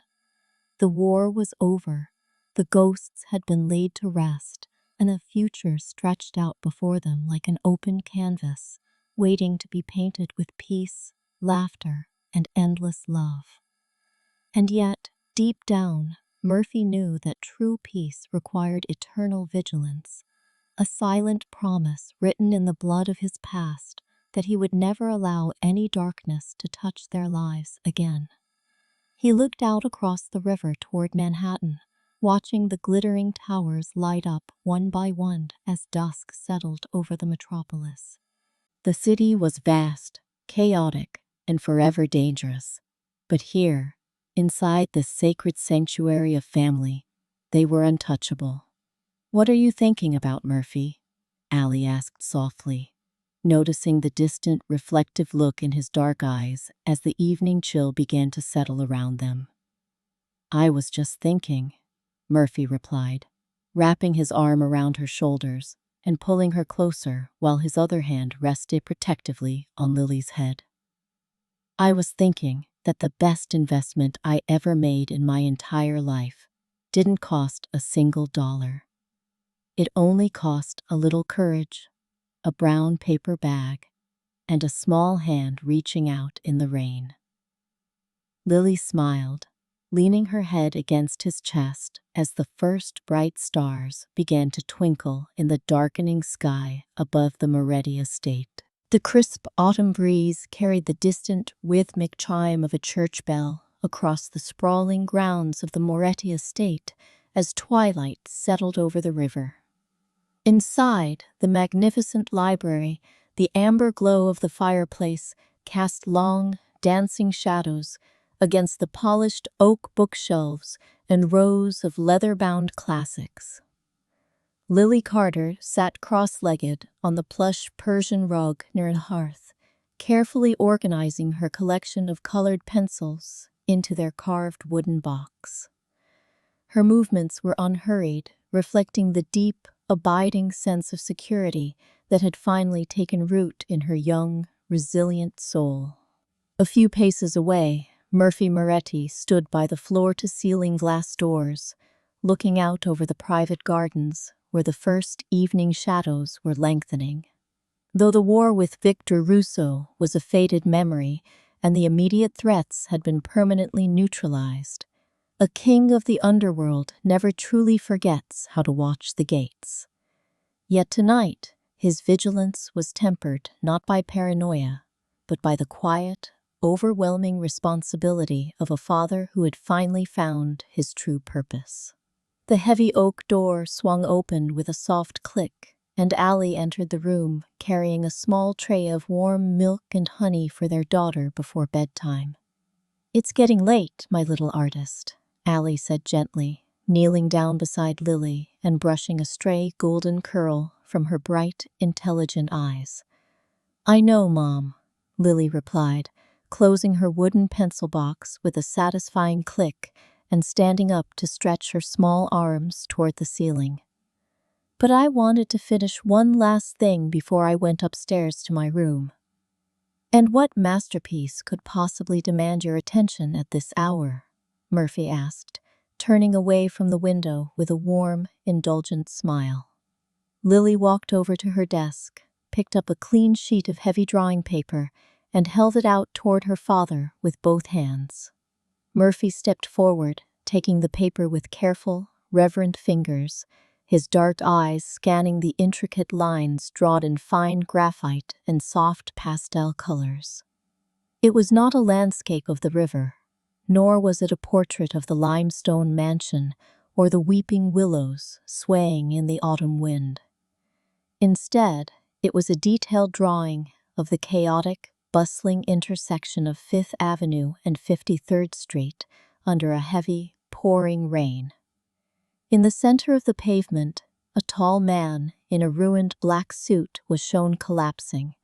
The war was over, the ghosts had been laid to rest, and the future stretched out before them like an open canvas, waiting to be painted with peace, laughter, and endless love. And yet, deep down, Murphy knew that true peace required eternal vigilance, a silent promise written in the blood of his past that he would never allow any darkness to touch their lives again. He looked out across the river toward Manhattan, watching the glittering towers light up one by one as dusk settled over the metropolis. The city was vast, chaotic, and forever dangerous. But here, inside this sacred sanctuary of family, they were untouchable. "What are you thinking about, Murphy?" Allie asked softly, noticing the distant, reflective look in his dark eyes as the evening chill began to settle around them. "I was just thinking," Murphy replied, wrapping his arm around her shoulders and pulling her closer while his other hand rested protectively on Lily's head. "I was thinking that the best investment I ever made in my entire life didn't cost a single dollar. It only cost a little courage, a brown paper bag, and a small hand reaching out in the rain." Lily smiled, leaning her head against his chest as the first bright stars began to twinkle in the darkening sky above the Moretti estate. The crisp autumn breeze carried the distant, rhythmic chime of a church bell across the sprawling grounds of the Moretti estate as twilight settled over the river. Inside the magnificent library, the amber glow of the fireplace cast long, dancing shadows against the polished oak bookshelves and rows of leather-bound classics. Lily Carter sat cross-legged on the plush Persian rug near the hearth, carefully organizing her collection of colored pencils into their carved wooden box. Her movements were unhurried, reflecting the deep, abiding sense of security that had finally taken root in her young, resilient soul. A few paces away, Murphy Moretti stood by the floor-to-ceiling glass doors, looking out over the private gardens where the first evening shadows were lengthening. Though the war with Victor Russo was a faded memory and the immediate threats had been permanently neutralized, a king of the underworld never truly forgets how to watch the gates. Yet tonight, his vigilance was tempered not by paranoia, but by the quiet, overwhelming responsibility of a father who had finally found his true purpose. The heavy oak door swung open with a soft click, and Allie entered the room carrying a small tray of warm milk and honey for their daughter before bedtime. "It's getting late, my little artist," Allie said gently, kneeling down beside Lily and brushing a stray golden curl from her bright, intelligent eyes. "I know, Mom," Lily replied, closing her wooden pencil box with a satisfying click and standing up to stretch her small arms toward the ceiling. "But I wanted to finish one last thing before I went upstairs to my room." "And what masterpiece could possibly demand your attention at this hour?" Murphy asked, turning away from the window with a warm, indulgent smile. Lily walked over to her desk, picked up a clean sheet of heavy drawing paper, and held it out toward her father with both hands. Murphy stepped forward, taking the paper with careful, reverent fingers, his dark eyes scanning the intricate lines drawn in fine graphite and soft pastel colors. It was not a landscape of the river, nor was it a portrait of the limestone mansion or the weeping willows swaying in the autumn wind. Instead, it was a detailed drawing of the chaotic, bustling intersection of Fifth Avenue and 53rd Street under a heavy, pouring rain. In the center of the pavement, a tall man in a ruined black suit was shown collapsing,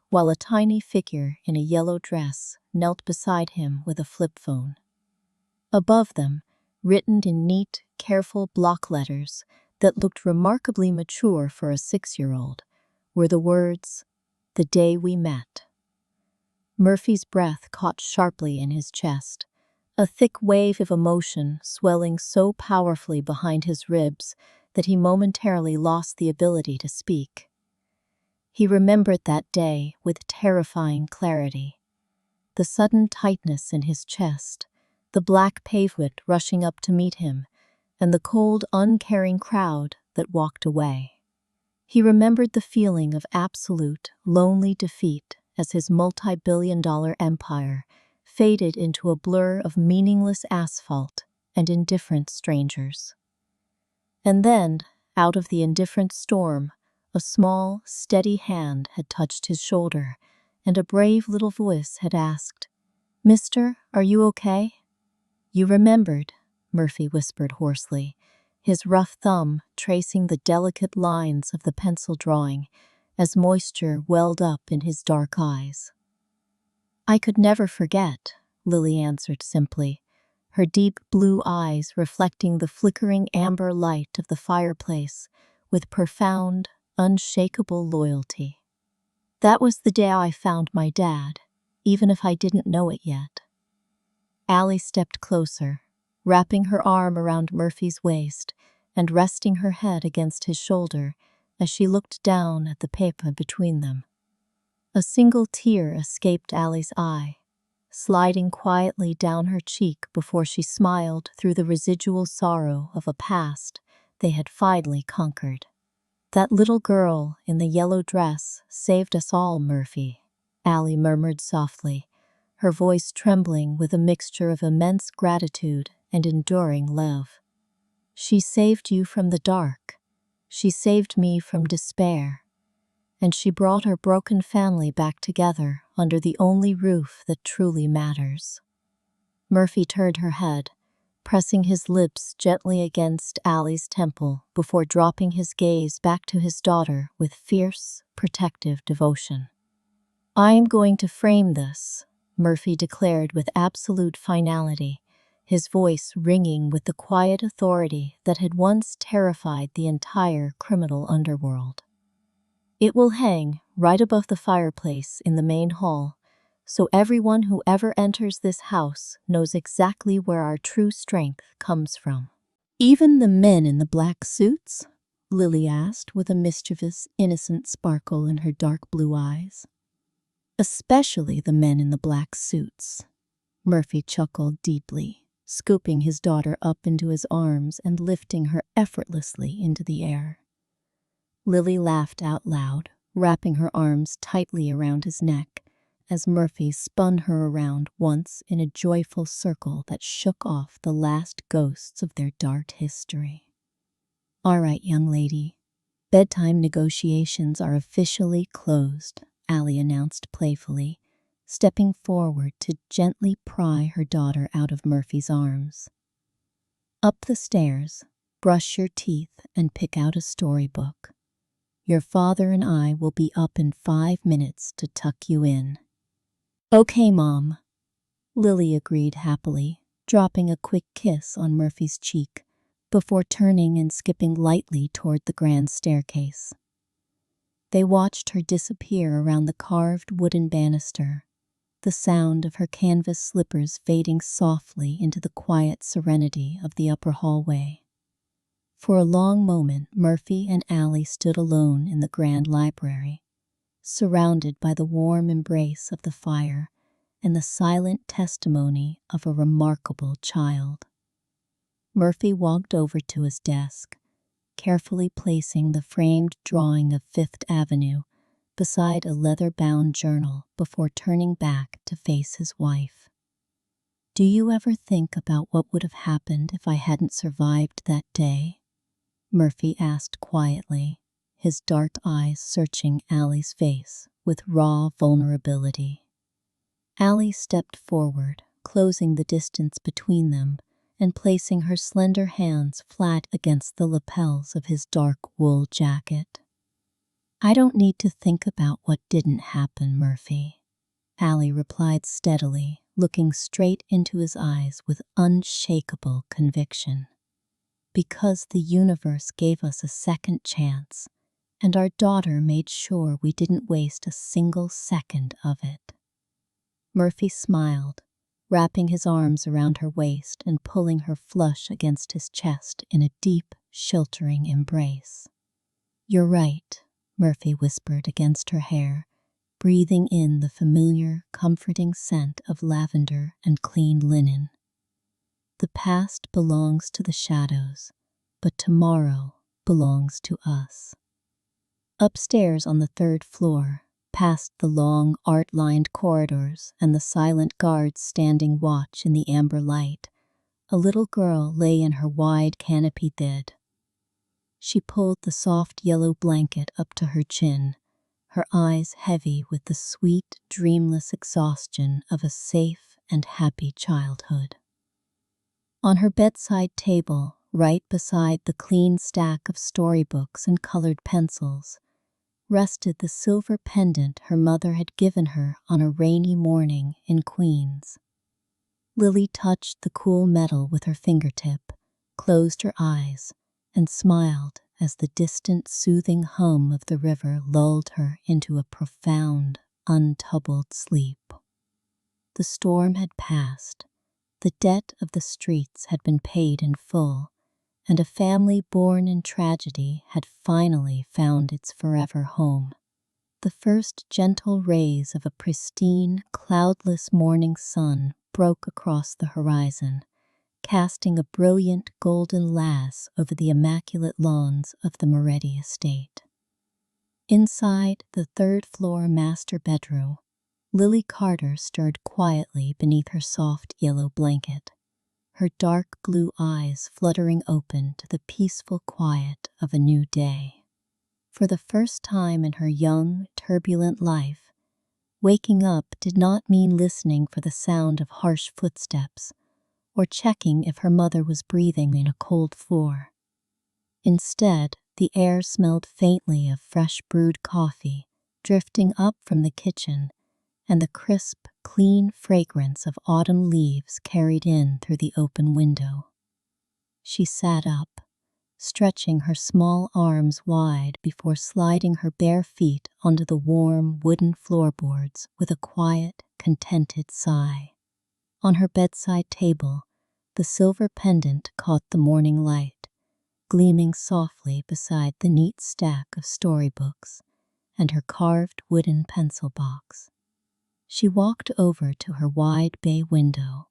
while a tiny figure in a yellow dress knelt beside him with a flip phone. Above them, written in neat, careful block letters that looked remarkably mature for a 6-year-old, were the words, "The day we met." Murphy's breath caught sharply in his chest, a thick wave of emotion swelling so powerfully behind his ribs that he momentarily lost the ability to speak. He remembered that day with terrifying clarity. The sudden tightness in his chest, the black pavement rushing up to meet him, and the cold, uncaring crowd that walked away. He remembered the feeling of absolute, lonely defeat as his multi-billion-dollar empire faded into a blur of meaningless asphalt and indifferent strangers. And then, out of the indifferent storm, a small, steady hand had touched his shoulder, and a brave little voice had asked, "Mister, are you okay?" "You remembered," Murphy whispered hoarsely, his rough thumb tracing the delicate lines of the pencil drawing as moisture welled up in his dark eyes. "I could never forget," Lily answered simply, her deep blue eyes reflecting the flickering amber light of the fireplace with profound, unshakable loyalty. "That was the day I found my dad, even if I didn't know it yet." Allie stepped closer, wrapping her arm around Murphy's waist and resting her head against his shoulder as she looked down at the paper between them. A single tear escaped Allie's eye, sliding quietly down her cheek before she smiled through the residual sorrow of a past they had finally conquered. "That little girl in the yellow dress saved us all, Murphy," Allie murmured softly, her voice trembling with a mixture of immense gratitude and enduring love. "She saved you from the dark. She saved me from despair. And she brought our broken family back together under the only roof that truly matters." Murphy turned her head, pressing his lips gently against Allie's temple before dropping his gaze back to his daughter with fierce, protective devotion. "I am going to frame this," Murphy declared with absolute finality, his voice ringing with the quiet authority that had once terrified the entire criminal underworld. "It will hang right above the fireplace in the main hall, so everyone who ever enters this house knows exactly where our true strength comes from." "Even the men in the black suits?" Lily asked with a mischievous, innocent sparkle in her dark blue eyes. "Especially the men in the black suits," Murphy chuckled deeply, scooping his daughter up into his arms and lifting her effortlessly into the air. Lily laughed out loud, wrapping her arms tightly around his neck as Murphy spun her around once in a joyful circle that shook off the last ghosts of their dark history. "All right, young lady, bedtime negotiations are officially closed," Allie announced playfully, stepping forward to gently pry her daughter out of Murphy's arms. "Up the stairs, brush your teeth, and pick out a storybook. Your father and I will be up in 5 minutes to tuck you in." "Okay, Mom," Lily agreed happily, dropping a quick kiss on Murphy's cheek before turning and skipping lightly toward the grand staircase. They watched her disappear around the carved wooden banister, the sound of her canvas slippers fading softly into the quiet serenity of the upper hallway. For a long moment, Murphy and Allie stood alone in the grand library, surrounded by the warm embrace of the fire and the silent testimony of a remarkable child. Murphy walked over to his desk, carefully placing the framed drawing of Fifth Avenue beside a leather-bound journal before turning back to face his wife. "Do you ever think about what would have happened if I hadn't survived that day?" Murphy asked quietly, his dark eyes searching Allie's face with raw vulnerability. Allie stepped forward, closing the distance between them and placing her slender hands flat against the lapels of his dark wool jacket. "I don't need to think about what didn't happen, Murphy," Allie replied steadily, looking straight into his eyes with unshakable conviction. "Because the universe gave us a second chance, and our daughter made sure we didn't waste a single second of it." Murphy smiled, wrapping his arms around her waist and pulling her flush against his chest in a deep, sheltering embrace. "You're right," Murphy whispered against her hair, breathing in the familiar, comforting scent of lavender and clean linen. "The past belongs to the shadows, but tomorrow belongs to us." Upstairs on the third floor, past the long, art-lined corridors and the silent guards standing watch in the amber light, a little girl lay in her wide canopied bed. She pulled the soft yellow blanket up to her chin, her eyes heavy with the sweet, dreamless exhaustion of a safe and happy childhood. On her bedside table, right beside the clean stack of storybooks and colored pencils, rested the silver pendant her mother had given her on a rainy morning in Queens. Lily touched the cool metal with her fingertip, closed her eyes, and smiled as the distant, soothing hum of the river lulled her into a profound, untroubled sleep. The storm had passed, the debt of the streets had been paid in full, and a family born in tragedy had finally found its forever home. The first gentle rays of a pristine, cloudless morning sun broke across the horizon, casting a brilliant golden lace over the immaculate lawns of the Moretti estate. Inside the third-floor master bedroom, Lily Carter stirred quietly beneath her soft yellow blanket, her dark blue eyes fluttering open to the peaceful quiet of a new day. For the first time in her young, turbulent life, waking up did not mean listening for the sound of harsh footsteps or checking if her mother was breathing in a cold floor. Instead, the air smelled faintly of fresh brewed coffee drifting up from the kitchen and the crisp, clean fragrance of autumn leaves carried in through the open window. She sat up, stretching her small arms wide before sliding her bare feet onto the warm wooden floorboards with a quiet, contented sigh. On her bedside table, the silver pendant caught the morning light, gleaming softly beside the neat stack of storybooks and her carved wooden pencil box. She walked over to her wide bay window,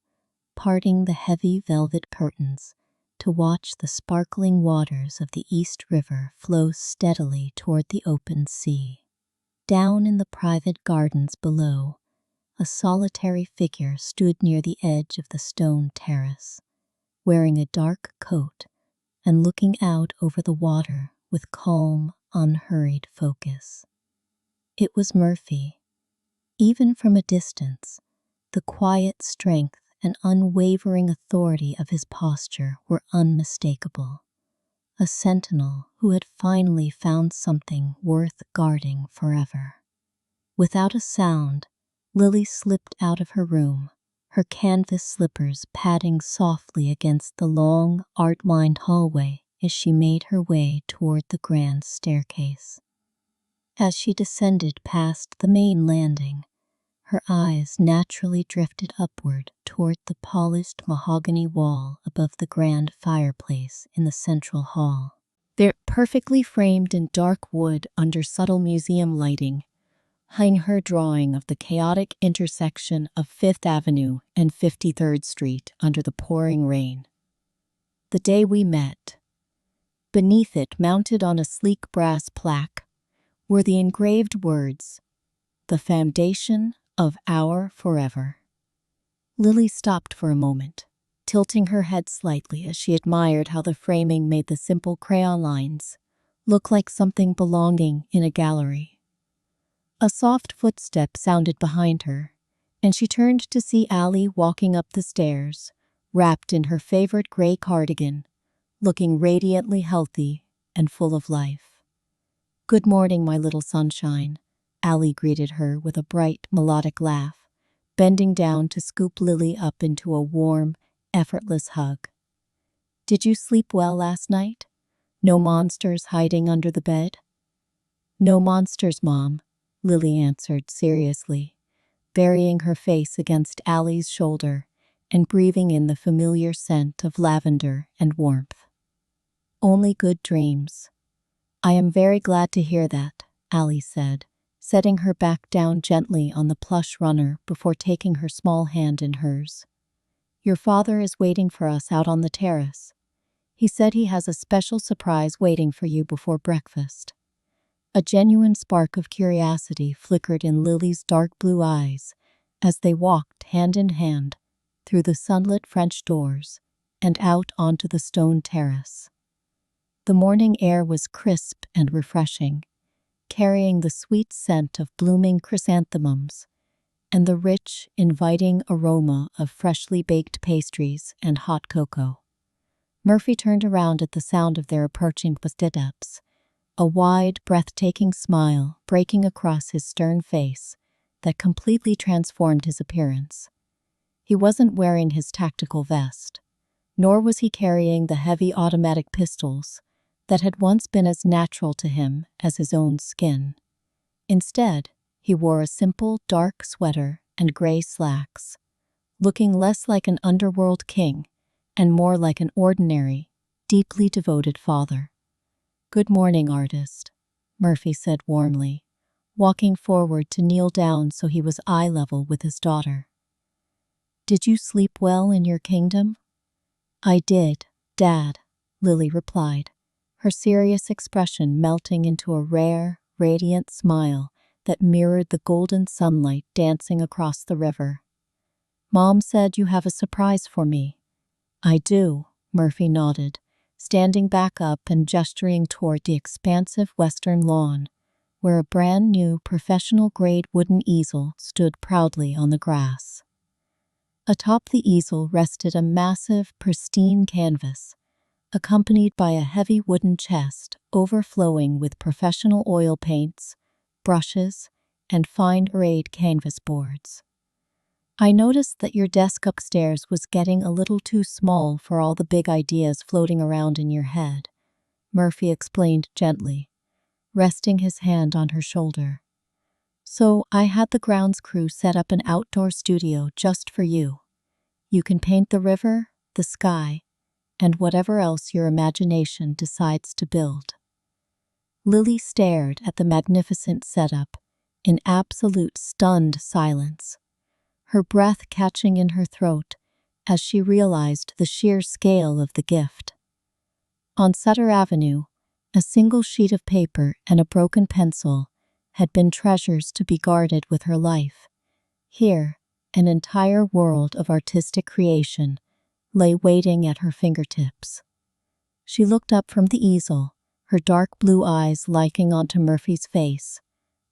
parting the heavy velvet curtains to watch the sparkling waters of the East River flow steadily toward the open sea. Down in the private gardens below, a solitary figure stood near the edge of the stone terrace, wearing a dark coat and looking out over the water with calm, unhurried focus. It was Murphy. Even from a distance, the quiet strength and unwavering authority of his posture were unmistakable. A sentinel who had finally found something worth guarding forever. Without a sound, Lily slipped out of her room, her canvas slippers padding softly against the long, art-lined hallway as she made her way toward the grand staircase. As she descended past the main landing, her eyes naturally drifted upward toward the polished mahogany wall above the grand fireplace in the central hall. There, perfectly framed in dark wood under subtle museum lighting, hung her drawing of the chaotic intersection of Fifth Avenue and 53rd Street under the pouring rain. The day we met. Beneath it, mounted on a sleek brass plaque, were the engraved words, "The foundation of our forever." Lily stopped for a moment, tilting her head slightly as she admired how the framing made the simple crayon lines look like something belonging in a gallery. A soft footstep sounded behind her, and she turned to see Allie walking up the stairs, wrapped in her favorite gray cardigan, looking radiantly healthy and full of life. "Good morning, my little sunshine," Allie greeted her with a bright, melodic laugh, bending down to scoop Lily up into a warm, effortless hug. "Did you sleep well last night? No monsters hiding under the bed?" "No monsters, Mom," Lily answered seriously, burying her face against Allie's shoulder and breathing in the familiar scent of lavender and warmth. only good dreams. I am very glad to hear that, Allie said, setting her back down gently on the plush runner before taking her small hand in hers. Your father is waiting for us out on the terrace. He said he has a special surprise waiting for you before breakfast. A genuine spark of curiosity flickered in Lily's dark blue eyes as they walked hand in hand through the sunlit French doors and out onto the stone terrace. The morning air was crisp and refreshing, carrying the sweet scent of blooming chrysanthemums and the rich, inviting aroma of freshly baked pastries and hot cocoa. Murphy turned around at the sound of their approaching footsteps, a wide, breathtaking smile breaking across his stern face that completely transformed his appearance. He wasn't wearing his tactical vest, nor was he carrying the heavy automatic pistols that had once been as natural to him as his own skin. Instead, he wore a simple, dark sweater and gray slacks, looking less like an underworld king and more like an ordinary, deeply devoted father. "Good morning, artist," Murphy said warmly, walking forward to kneel down so he was eye level with his daughter. "Did you sleep well in your kingdom?" "I did, Dad," Lily replied, her serious expression melting into a rare, radiant smile that mirrored the golden sunlight dancing across the river. "Mom said you have a surprise for me." "I do," Murphy nodded, standing back up and gesturing toward the expansive western lawn, where a brand new professional-grade wooden easel stood proudly on the grass. Atop the easel rested a massive, pristine canvas, accompanied by a heavy wooden chest overflowing with professional oil paints, brushes, and fine-grade canvas boards. "I noticed that your desk upstairs was getting a little too small for all the big ideas floating around in your head," Murphy explained gently, resting his hand on her shoulder. "So I had the grounds crew set up an outdoor studio just for you. You can paint the river, the sky, and whatever else your imagination decides to build." Lily stared at the magnificent setup in absolute stunned silence, her breath catching in her throat as she realized the sheer scale of the gift. On Sutter Avenue, a single sheet of paper and a broken pencil had been treasures to be guarded with her life. Here, an entire world of artistic creation lay waiting at her fingertips. She looked up from the easel, her dark blue eyes liking onto Murphy's face,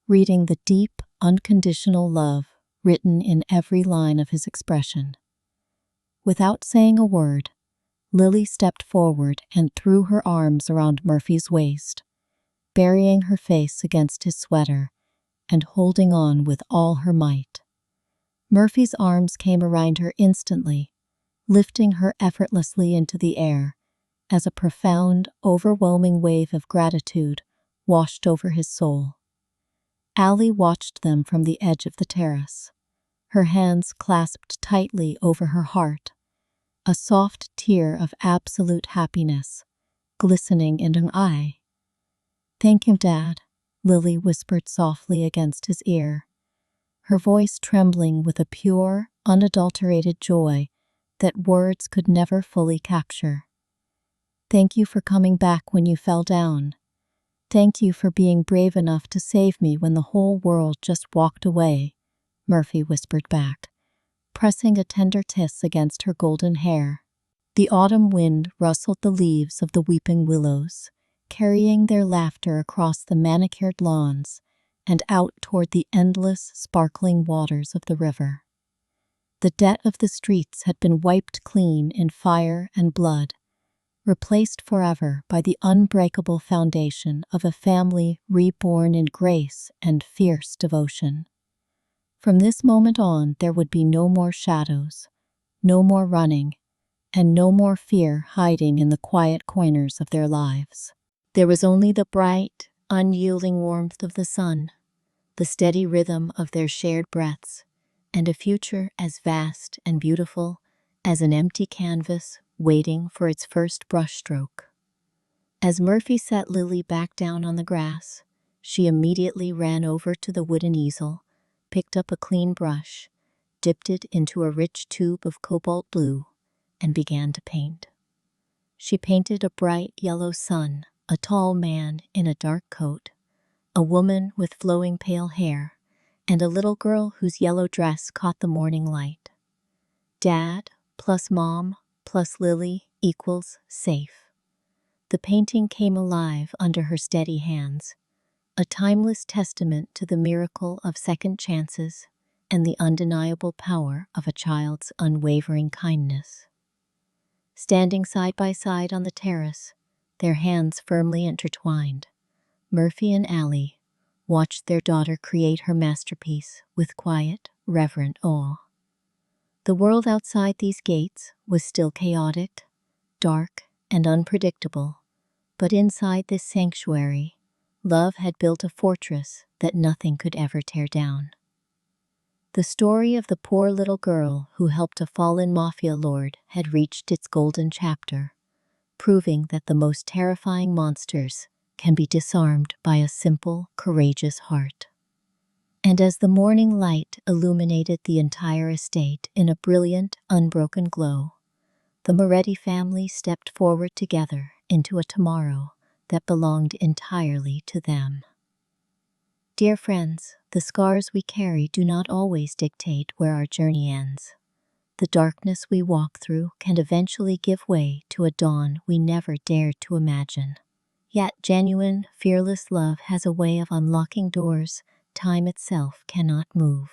reading the deep, unconditional love written in every line of his expression. Without saying a word, Lily stepped forward and threw her arms around Murphy's waist, burying her face against his sweater and holding on with all her might. Murphy's arms came around her instantly, lifting her effortlessly into the air as a profound, overwhelming wave of gratitude washed over his soul. Allie watched them from the edge of the terrace, her hands clasped tightly over her heart, a soft tear of absolute happiness glistening in her eye. "Thank you, Dad," Lily whispered softly against his ear, her voice trembling with a pure, unadulterated joy that words could never fully capture. "Thank you for coming back when you fell down. Thank you for being brave enough to save me when the whole world just walked away," Murphy whispered back, pressing a tender kiss against her golden hair. The autumn wind rustled the leaves of the weeping willows, carrying their laughter across the manicured lawns and out toward the endless, sparkling waters of the river. The debt of the streets had been wiped clean in fire and blood, replaced forever by the unbreakable foundation of a family reborn in grace and fierce devotion. From this moment on, there would be no more shadows, no more running, and no more fear hiding in the quiet corners of their lives. There was only the bright, unyielding warmth of the sun, the steady rhythm of their shared breaths, and a future as vast and beautiful as an empty canvas waiting for its first brushstroke. As Murphy set Lily back down on the grass, she immediately ran over to the wooden easel, picked up a clean brush, dipped it into a rich tube of cobalt blue, and began to paint. She painted a bright yellow sun, a tall man in a dark coat, a woman with flowing pale hair, and a little girl whose yellow dress caught the morning light. Dad plus Mom plus Lily equals safe. The painting came alive under her steady hands, a timeless testament to the miracle of second chances and the undeniable power of a child's unwavering kindness. Standing side by side on the terrace, their hands firmly intertwined, Murphy and Allie watched their daughter create her masterpiece with quiet, reverent awe. The world outside these gates was still chaotic, dark, and unpredictable, but inside this sanctuary, love had built a fortress that nothing could ever tear down. The story of the poor little girl who helped a fallen mafia lord had reached its golden chapter, proving that the most terrifying monsters can be disarmed by a simple, courageous heart. And as the morning light illuminated the entire estate in a brilliant, unbroken glow, the Moretti family stepped forward together into a tomorrow that belonged entirely to them. Dear friends, the scars we carry do not always dictate where our journey ends. The darkness we walk through can eventually give way to a dawn we never dared to imagine. Yet genuine, fearless love has a way of unlocking doors time itself cannot move.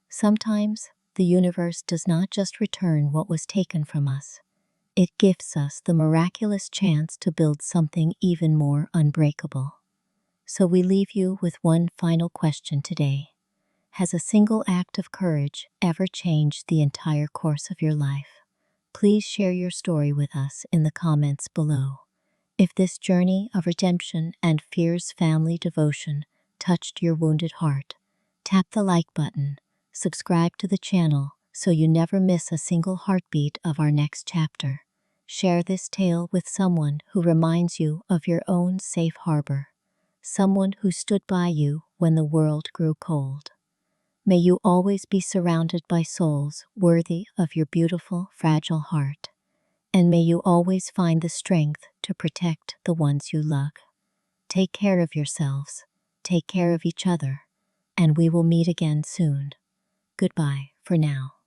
Sometimes, the universe does not just return what was taken from us. It gifts us the miraculous chance to build something even more unbreakable. So we leave you with one final question today. Has a single act of courage ever changed the entire course of your life? Please share your story with us in the comments below. If this journey of redemption and fierce family devotion touched your wounded heart, tap the like button, subscribe to the channel so you never miss a single heartbeat of our next chapter. Share this tale with someone who reminds you of your own safe harbor, someone who stood by you when the world grew cold. May you always be surrounded by souls worthy of your beautiful, fragile heart. And may you always find the strength to protect the ones you love. Take care of yourselves, take care of each other, and we will meet again soon. Goodbye for now.